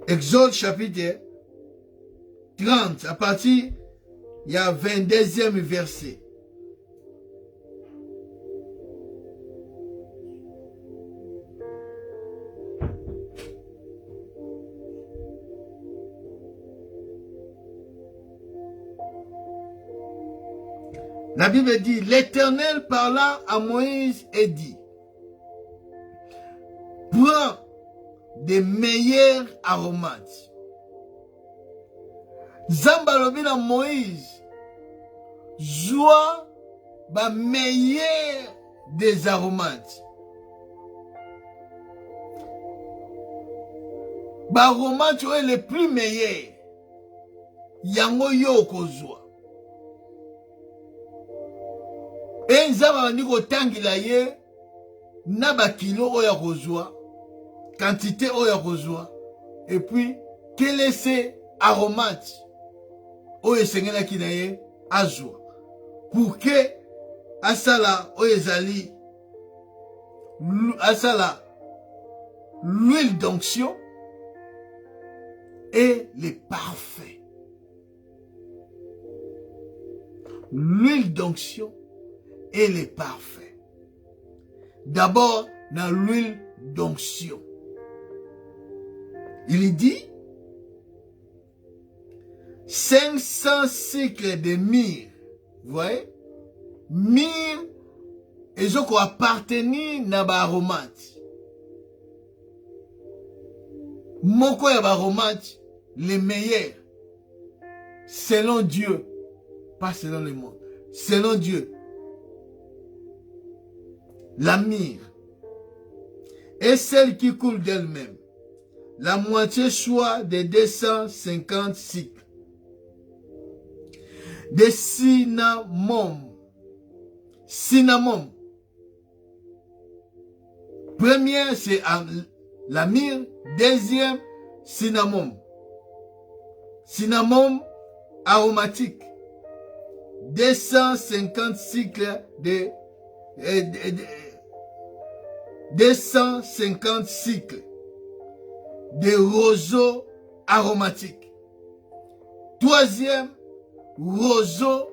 Exode chapitre 30, à partir, il y a 22e verset. La Bible dit, l'Éternel parla à Moïse et dit, prends des meilleurs aromates. Zambalobi na Moïse, joie ba meilleur des aromates. Ba aromates est le plus meilleur. Yango yo kozwa. Et nzaba bandi kotangila ye na ba kilo oya kozwa, quantité oya kozwa, et puis quel est ces aromates oyo esengelaki na ye azwa pour que asala oyo ezali asala l'huile d'onction et les parfums. L'huile d'onction et les parfums. D'abord, dans l'huile d'onction. Il dit 500 cycles de myrrhe. Vous voyez? Myrrhe, ils ont appartenu à l'aromate. Moko ya aromate, les meilleurs. Selon Dieu. Pas selon le monde. Selon Dieu. La myrrhe est celle qui coule d'elle-même. La moitié soit de 250 cycles. De cinnamon. Cinnamon. Première, c'est la myrrhe. Deuxième, cinnamon. Cinnamon aromatique. 250 cycles de 250 cycles de roseaux aromatiques. Troisième, roseau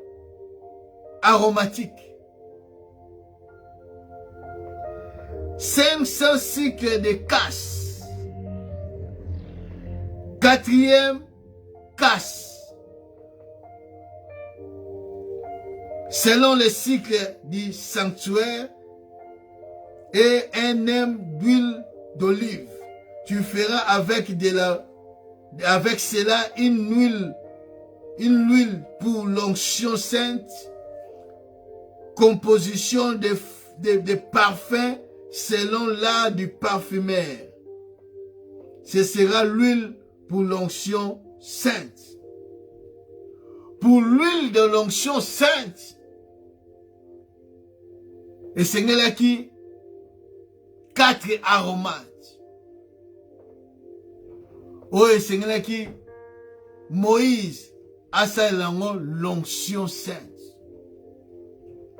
aromatique. 500 cycles de casse. Quatrième, casse. Selon le cycle du sanctuaire et un ème d'huile d'olive, tu feras avec cela une huile pour l'onction sainte, composition de parfums selon l'art du parfumeur. Ce sera l'huile pour l'onction sainte. Pour l'huile de l'onction sainte, et c'est qui 4 aromates. Oh, et c'est qui Moïse a sa l'onction sainte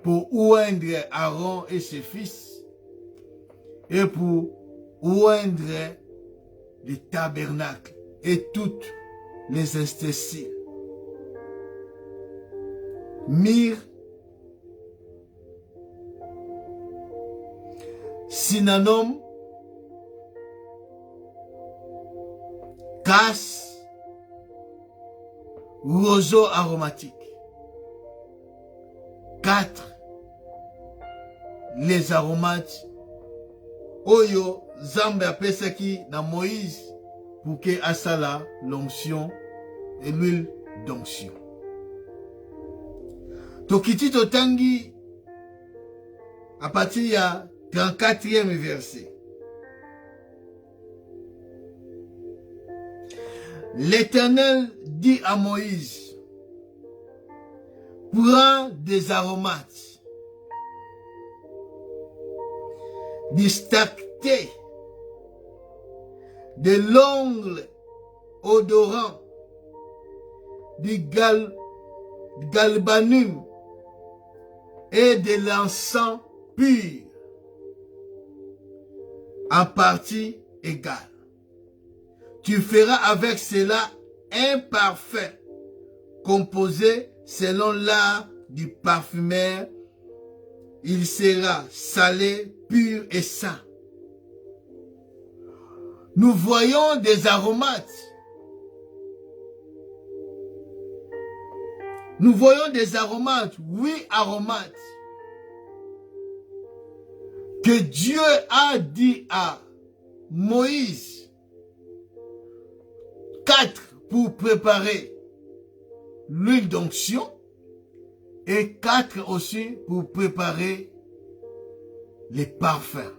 pour oindre Aaron et ses fils et pour oindre le tabernacle et toutes les ustensiles. Myrrhe, cinnamon, casse, roseau aromatique. 4. Les aromates. Oyo, Zambe apesaki na Moïse pour que asala l'onction et l'huile d'onction. Tokiti totangi à partir du 34e verset. L'Éternel dit à Moïse, prends des aromates, du stacté de l'ongle odorant, du galbanum et de l'encens pur en partie égale. Tu feras avec cela un parfum composé selon l'art du parfumeur. Il sera salé, pur et saint. Nous voyons des aromates. Nous voyons des aromates, 8 aromates, que Dieu a dit à Moïse, 4 pour préparer l'huile d'onction et 4 aussi pour préparer les parfums.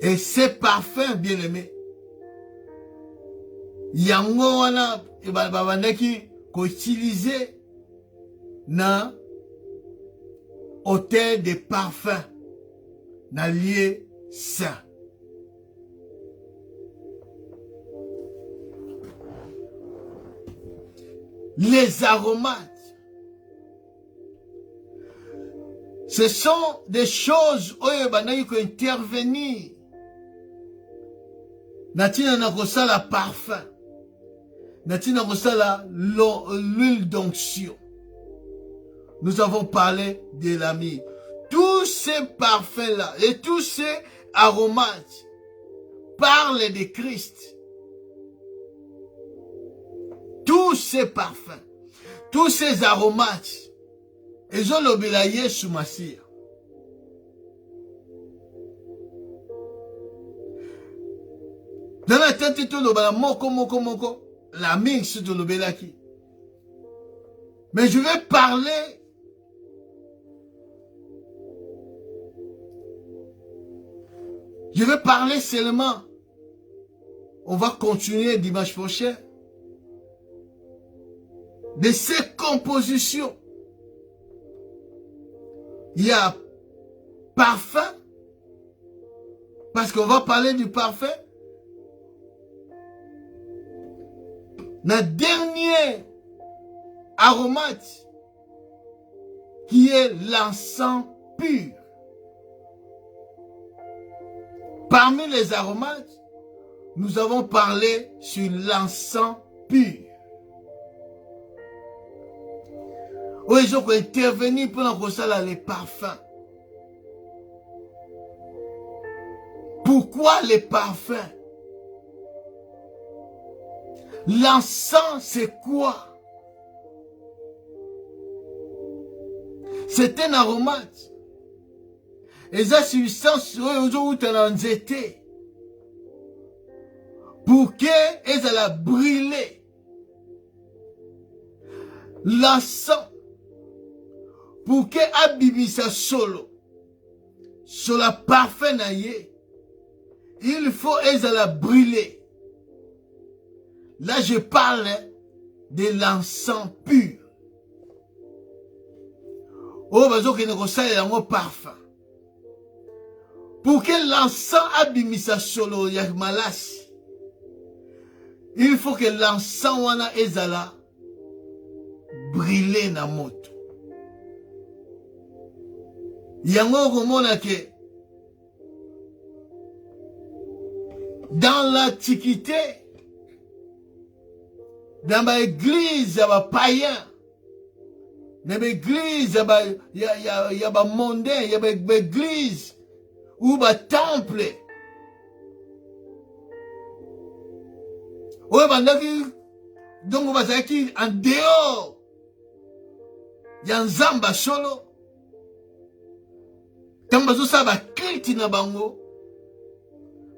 Et ces parfums, bien aimés, yango wana babandaki ko utiliser na hôtel de parfums na lieu saint. Les aromates, ce sont des choses oyo bandaki ko intervenir natina na kosala parfum, natina kosala l'huile d'onction. Nous avons parlé de l'ami. Tous ces parfums-là et tous ces aromates parlent de Christ. Tous ces parfums, tous ces aromates, ils ont l'obéla Yesu Massia. Dans la tête de l'obéla moko, la mix de l'obéla qui. Mais je vais parler seulement. On va continuer dimanche prochain. De ces compositions. Il y a parfum. Parce qu'on va parler du parfum. La dernière aromate qui est l'encens pur. Parmi les aromates, nous avons parlé sur l'encens pur. Oui, je peux intervenir pour les parfums. Pourquoi les parfums? L'encens, c'est quoi? C'est un aromate. Et ça, substance, pour qu'elle a brûlé. L'encens, pour qu'elle a bibisa solo, sur la parfum naïe, il faut qu'elle a brûlé. Là, je parle de l'encens pur. Oh, bazo qui ne ressemble à un parfum. Pour que l'encens abimisa solo ya malasi, il faut que l'encens wana ezala brûler na moto. Yango komona ke dans l'Antiquité, dans l'église, il y a des païens. Dans l'église, il y a des mondains, il y a des églises ou des temples. Oui, donc on va dire en dehors, il y a un zamba solo. Tant que ça va quitter na bango,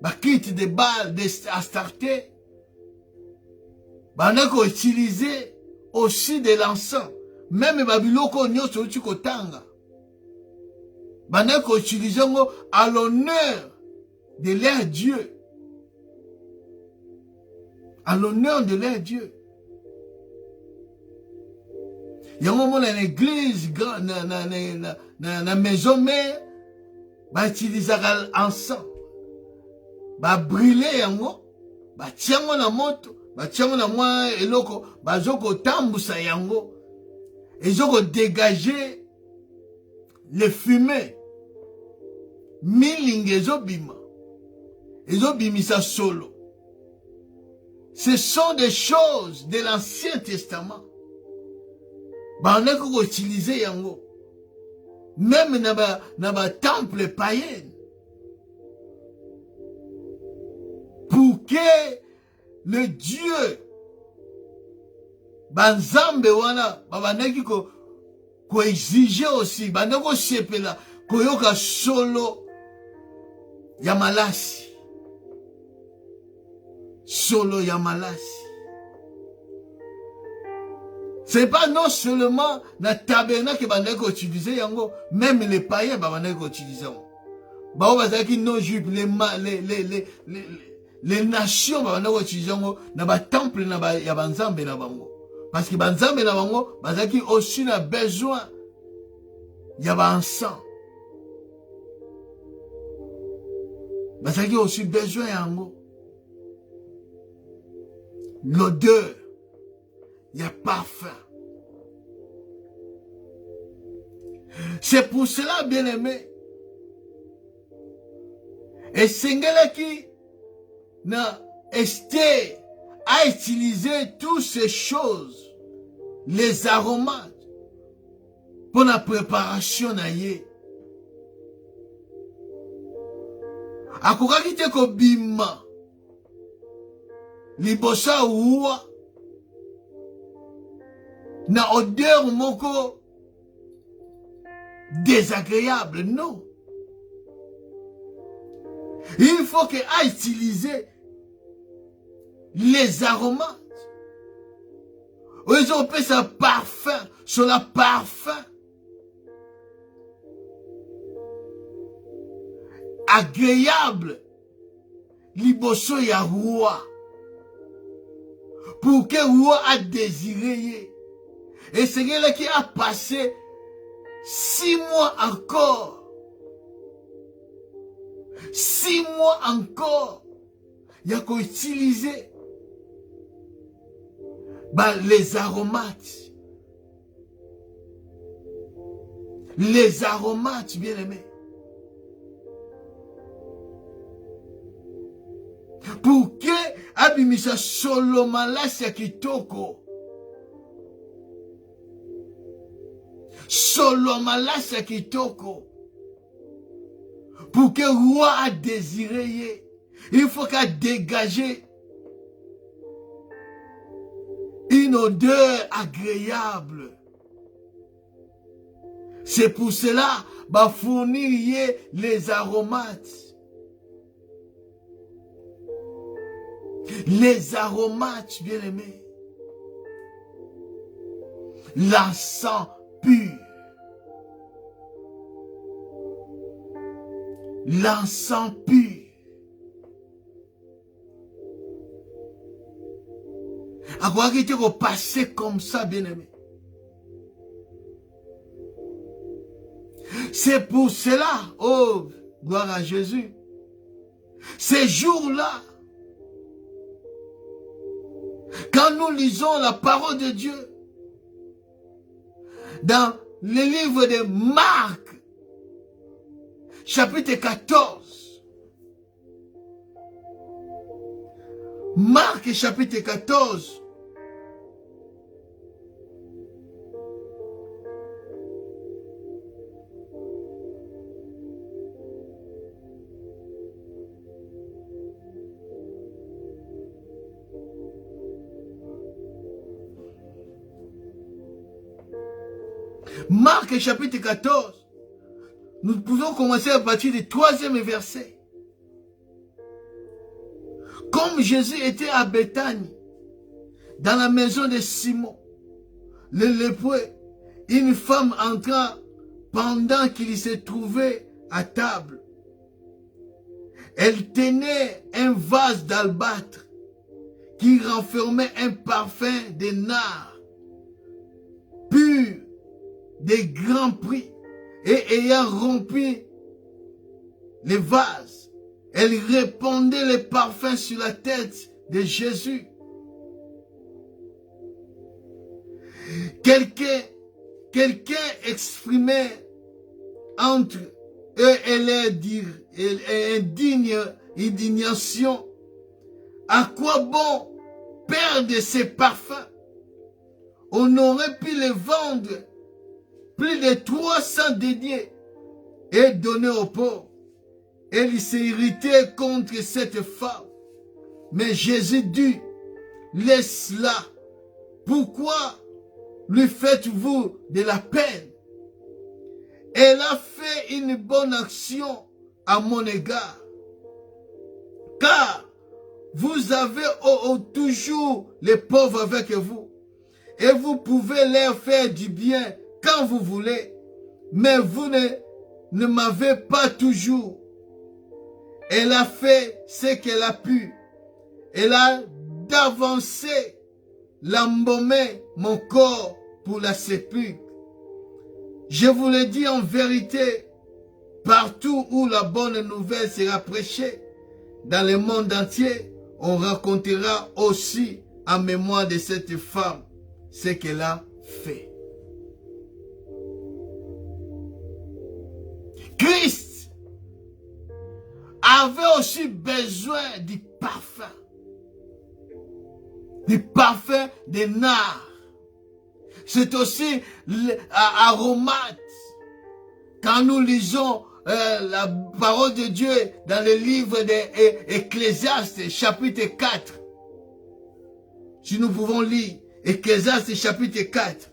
va quitter des balles, des astartés. On a utilisé aussi de l'encens. Même Babiloko nyoso chikotanga. On a utilisé à l'honneur de leur Dieu. À l'honneur de leur Dieu. Il y a un moment dans l'église, dans la maison mère, on utilise l'encens. ba brûler yango, ba tiango na moto, ba tiango na mwa eloko, ba zoko tambusa yango, ezoko dégager le fumée, milingi ezobima, ezobimisa solo. Ce sont des choses de l'Ancien Testament. On a utilisé yango. Même dans les temples païens. Pour que le Dieu, banzambe wana, babanaki ko exiger aussi, banako sepela, koyoka solo ya malasi. Solo ya malasi. C'est pas non seulement na tabernacle que banako utiliser yango, même les païens banako utiliser yango. Bao bazaki non juifs, les nations banako utiliser yango na ba temple na ba ya banzambe na bango. Parce que banzambe na bango bazaki aussi na besoin ya ba encens. Bazaki aussi besoin yango. L'odeur, il y a parfum. C'est pour cela, bien-aimé. Et Sengelaki na Esther a utilisé toutes ces choses, les aromates, pour la préparation naïe. Akokaki te ko bima. Libosa ouwa na odeur moko désagréable, non. Il faut qu'elle a utilisé les aromates. Ils ont fait ça parfum, sur la parfum agréable liboso ya roi. Pour que roi a désiré. Et c'est elle qui a passé 6 mois encore. 6 mois encore. Il y a qu'à utiliser les aromates. Les aromates, bien aimés. Pour que abimisa solo malasi ya kitoko. Solo malasi ya kitoko. Pour que roi a désiré, il faut qu'à dégager une odeur agréable. C'est pour cela va fournir les aromates. Les aromates, bien-aimés. L'encens pur. L'encens pur. À quoi qu'il te passer comme ça, bien-aimé. C'est pour cela, oh, gloire à Jésus. Ces jours-là, quand nous lisons la parole de Dieu, dans le livre de Marc, chapitre 14, Marc chapitre 14, Marc chapitre 14, nous pouvons commencer à partir du 3e verset. Comme Jésus était à Béthanie, dans la maison de Simon, le lépreux, une femme entra pendant qu'il se trouvait à table. Elle tenait un vase d'albâtre qui renfermait un parfum de nard pur, de grands prix, et ayant rempli les vases, Elle répandait les parfums sur la tête de Jésus. Quelqu'un exprimait entre eux et leur dire, indignation. À quoi bon perdre ces parfums? On aurait pu les vendre plus de 300 deniers et donner aux pauvres. Et il s'est irrité contre cette femme. Mais Jésus dit, laisse-la. Pourquoi lui faites-vous de la peine? Elle a fait une bonne action à mon égard. Car vous avez toujours les pauvres avec vous. Et vous pouvez leur faire du bien quand vous voulez. Mais vous ne m'avez pas toujours. Elle a fait ce qu'elle a pu. Elle a d'avancer, l'embaumer mon corps pour la sépulcre. Je vous le dis en vérité, partout où la bonne nouvelle sera prêchée, dans le monde entier, on racontera aussi en mémoire de cette femme ce qu'elle a fait. Christ avait aussi besoin du parfum des nard. C'est aussi aromate. Quand nous lisons la parole de Dieu dans le livre d'Ecclésiaste, chapitre 4, si nous pouvons lire Ecclésiaste, chapitre 4,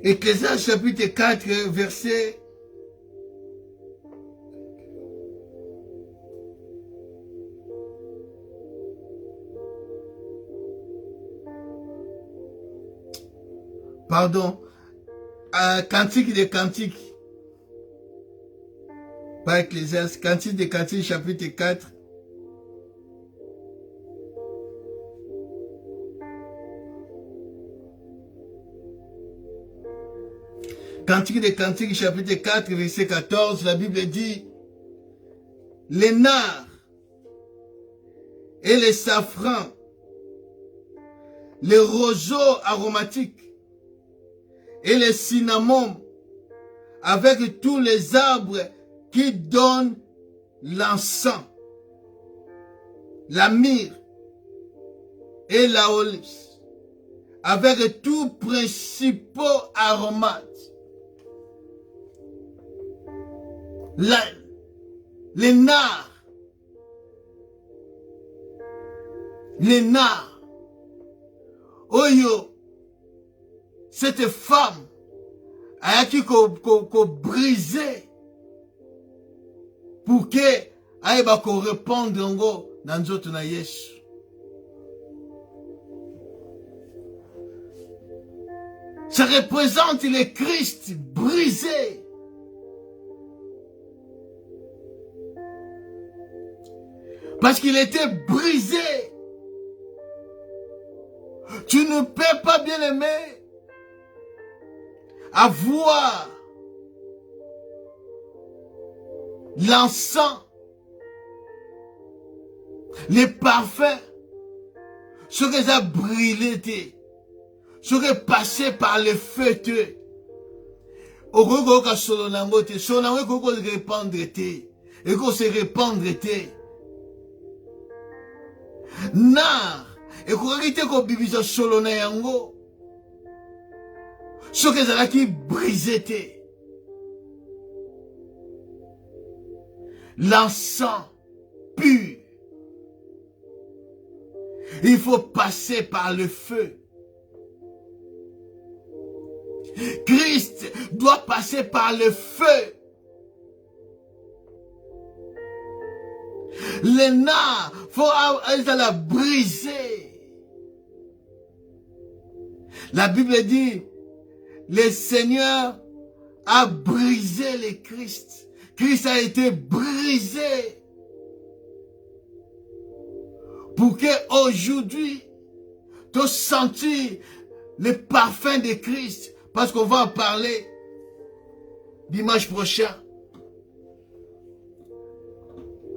Ecclésiaste chapitre 4, verset Cantique des Cantiques. Pas Ecclésiaste, Cantique des Cantiques, chapitre 4. Cantique des Cantiques, chapitre 4, verset 14, la Bible dit, les nards et les safrans, les roseaux aromatiques et les cinnamons, avec tous les arbres qui donnent l'encens, la myrrhe et la olive, avec tous principaux aromates. Les nards, oyo, cette femme a qui brisé pour que aille répondre ngo dans nzoto na Yesu. Ça représente le Christ brisé. Parce qu'il était brisé. Tu ne peux pas, bien aimer, avoir l'encens, les parfums, ce que ça brûlé, ce que passé par le feu. Au revoir que solonango te, solonango ko répandre te, et ko se répandre te. Nar, et ko rite ko bibiso solona yango. Ce que ça qui brisé te. L'encens pur. Il faut passer par le feu. Christ doit passer par le feu. Les nards, il faut la briser. La Bible dit, le Seigneur a brisé le Christ. Christ a été brisé. Pour que aujourd'hui, tu sentis le parfum de Christ. Parce qu'on va en parler dimanche prochain.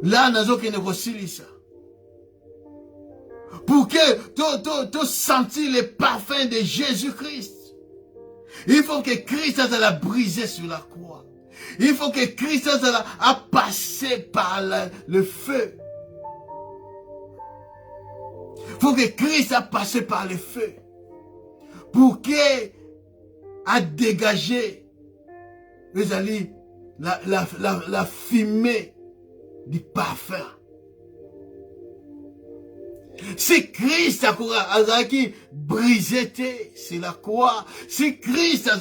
Là, nous avons négocié ça. Pour que tu sentis le parfum de Jésus-Christ. Il faut que Christ a brisé sur la croix. Il faut que Christ a passé par le feu. Il faut que Christ a passé par le feu. Pour qu'il a dégagé la fumée du parfum. Si Christ a brisé sur la croix, si Christ a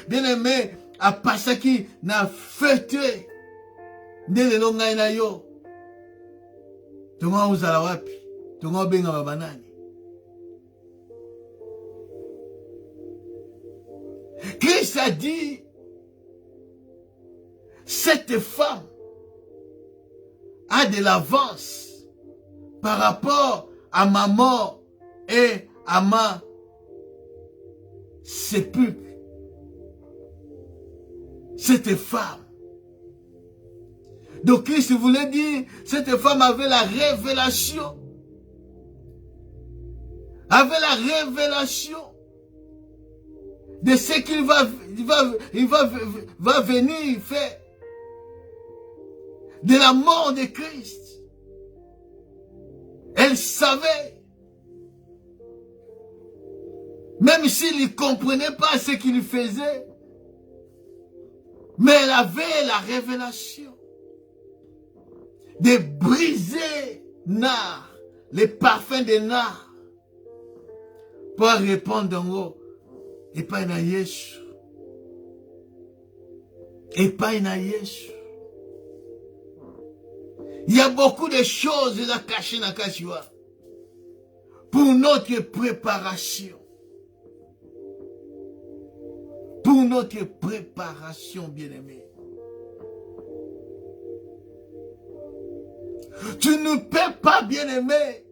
bien aimé a passé qui n'a fêté de l'elonga na yo, tonga uzala wapi, tonga benga babanani. Christ a dit, cette femme a de l'avance par rapport à ma mort et à ma sépulcre. Cette femme. Donc Christ voulait dire, cette femme avait la révélation. Avait la révélation de ce qu'il va venir faire. De la mort de Christ. Elle savait. Même s'il ne comprenait pas ce qu'il faisait. Mais elle avait la révélation. De briser nard. Les parfums de nard. Pour répondre en haut. Et pas na Yesu. Et pas na Yesu. Il y a beaucoup de choses à cacher dans Kachua. Pour notre préparation. Pour notre préparation, bien-aimé. Tu ne peux pas, bien-aimé.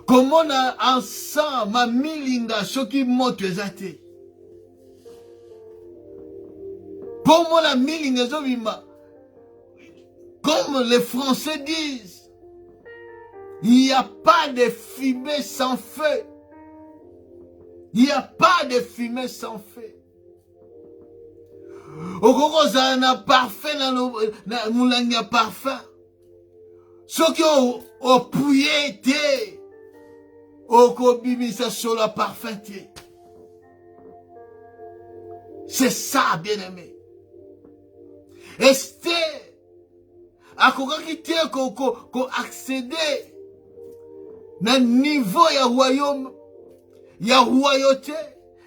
Comment on a ensemble, ma milinga, ce qui monte les athées. Pour moi, la milinga, comme les Français disent, il n'y a pas de fumée sans feu. Il n'y a pas de fumée sans feu. Au Goroza, on a parfum, on a parfum. Ceux qui ont pouillé, au Kobimisa sur la parfum. C'est ça, bien-aimé. Esther, à quoi qu'on accéder dans le niveau ya royaume, ya royauté,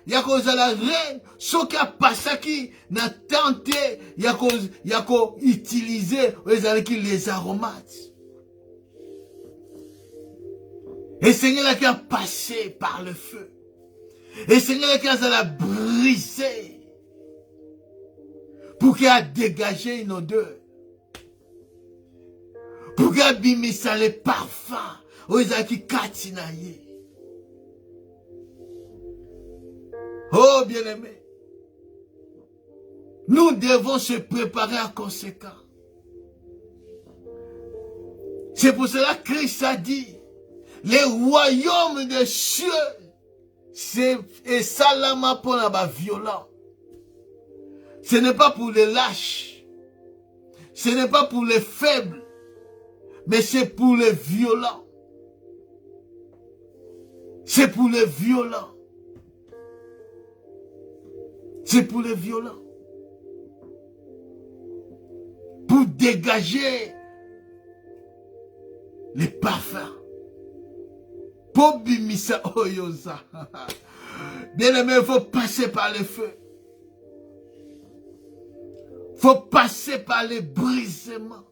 ya cause la reine, ce qui a passé qui n'a tenté, ya ko utiliser les aromates. Et Seigneur qui a passé par le feu. Et Seigneur qui a brisé. Pour qu'il a dégagé une odeur. Pour qu'il a bimisa les parfums. Qui katinaye. Oh bien-aimé. Nous devons se préparer en conséquent. C'est pour cela que Christ a dit. Les royaumes des cieux. C'est salama pour la violence. Ce n'est pas pour les lâches. Ce n'est pas pour les faibles. Mais c'est pour les violents. C'est pour les violents. C'est pour les violents. Pour dégager les parfums. Pour bimisa oyosa. Bien aimé, il faut passer par le feu. Faut passer par les brisements.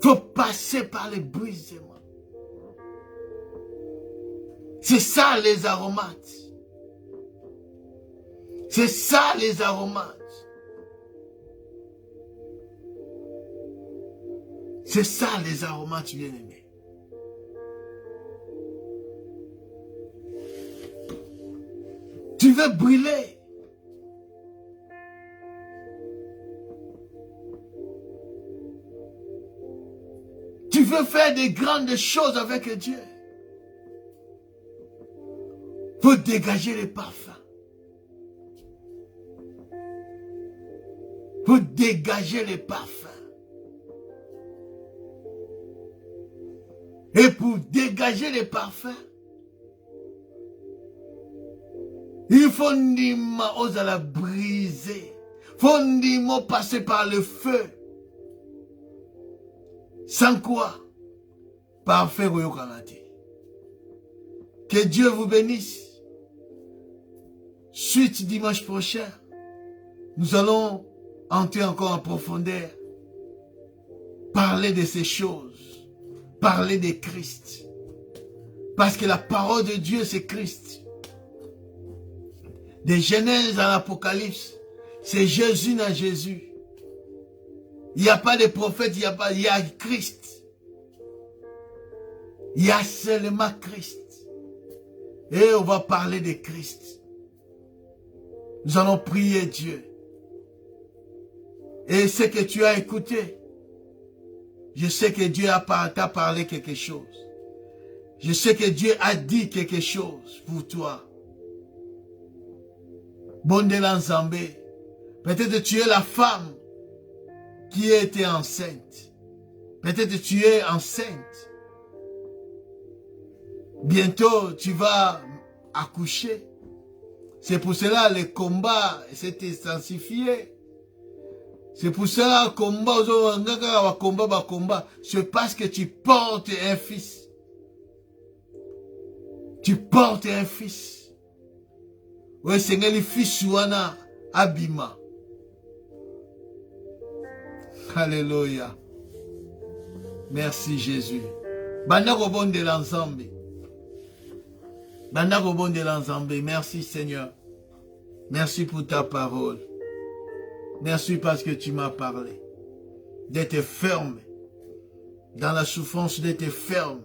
Faut passer par les brisements. C'est ça les aromates. C'est ça les aromates. C'est ça les aromates, bien-aimés. Tu veux brûler. Tu veux faire des grandes choses avec Dieu. Faut dégager les parfums. Faut dégager les parfums. Et pour dégager les parfums, il faut ndima osala briser. Faut ndima passer par le feu. Sans quoi? Parfait Royokanate. Que Dieu vous bénisse. Suite dimanche prochain, nous allons entrer encore en profondeur. Parler de ces choses. Parler de Christ. Parce que la parole de Dieu, c'est Christ. De Genèse à l'Apocalypse, c'est Jésus dans Jésus. Il n'y a pas de prophète, il y a Christ. Il y a seulement Christ. Et on va parler de Christ. Nous allons prier Dieu. Et ce que tu as écouté, je sais que Dieu t'a parlé quelque chose. Je sais que Dieu a dit quelque chose pour toi. Bondela Nzambé. Peut-être tu es la femme qui était enceinte. Peut-être tu es enceinte. Bientôt tu vas accoucher. C'est pour cela le combat s'est intensifié. C'est pour cela le combat, c'est parce que tu portes un fils. Tu portes un fils. Oui, c'est le fils wana abima. Alléluia. Merci Jésus. Banda robon de l'ensemble. Banda robon de l'ensemble. Merci Seigneur. Merci pour ta parole. Merci parce que tu m'as parlé. D'être ferme. Dans la souffrance, d'être ferme.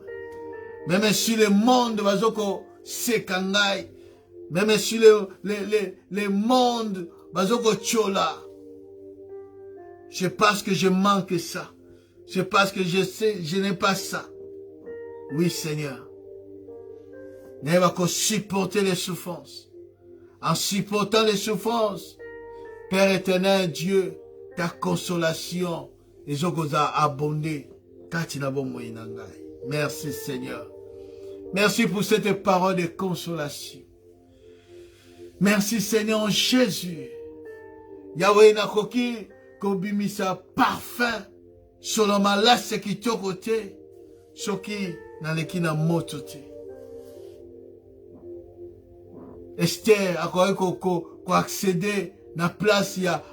Même si le monde va se kangai. Même si le monde va chola. C'est parce que je manque ça. C'est parce que je sais, je n'ai pas ça. Oui, Seigneur. Mais va supporter les souffrances. En supportant les souffrances, Père éternel, Dieu, ta consolation, les a abondé. Merci, Seigneur. Merci pour cette parole de consolation. Merci, Seigneur Jésus. Yahweh Nakoki, Kobimisa parfum, selon ma lasse qui te côté, Soki, Naleki na motote. Esther, a ko accéder na place, ya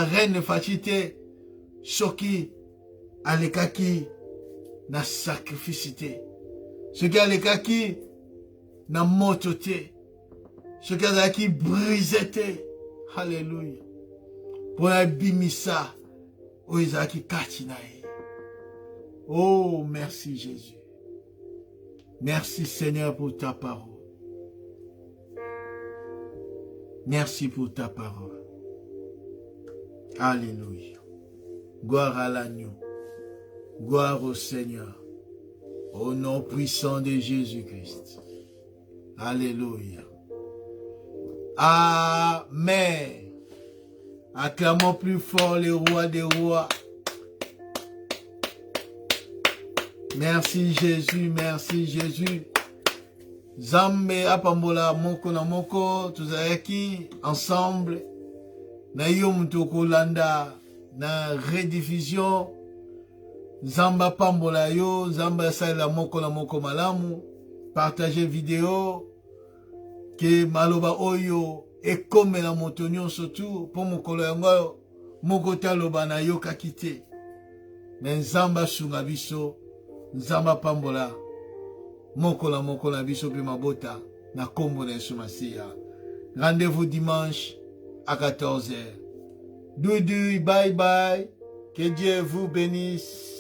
reine fatité, Soki, alekaki, na sacrificité. Soki alekaki, na motote. Ce qui brisait. Alléluia. Pour la bimisa. Oh, merci Jésus. Merci Seigneur pour ta parole. Merci pour ta parole. Alléluia. Gloire à l'agneau. Gloire au Seigneur. Au nom puissant de Jésus-Christ. Alléluia. Amen. Acclamons plus fort le roi des rois. Merci Jésus, merci Jésus. Zambe apambola moko na moko tuzayaki ensemble. Na yom tokolanda na rediffusion. Zamba pambola yo, Zamba saila moko na moko malamu. Partagez vidéo. Que maloba oyo ekomela moto nyonso tu mpo mokolo yango moko te aloba nayokaki te. Me Nzambe asunga biso, Nzambe apambola moko na biso mpe mabota na kombo na Yesu Masiya. Rendez-vous dimanche à 14h. Doudou, bye bye. Que Dieu vous bénisse.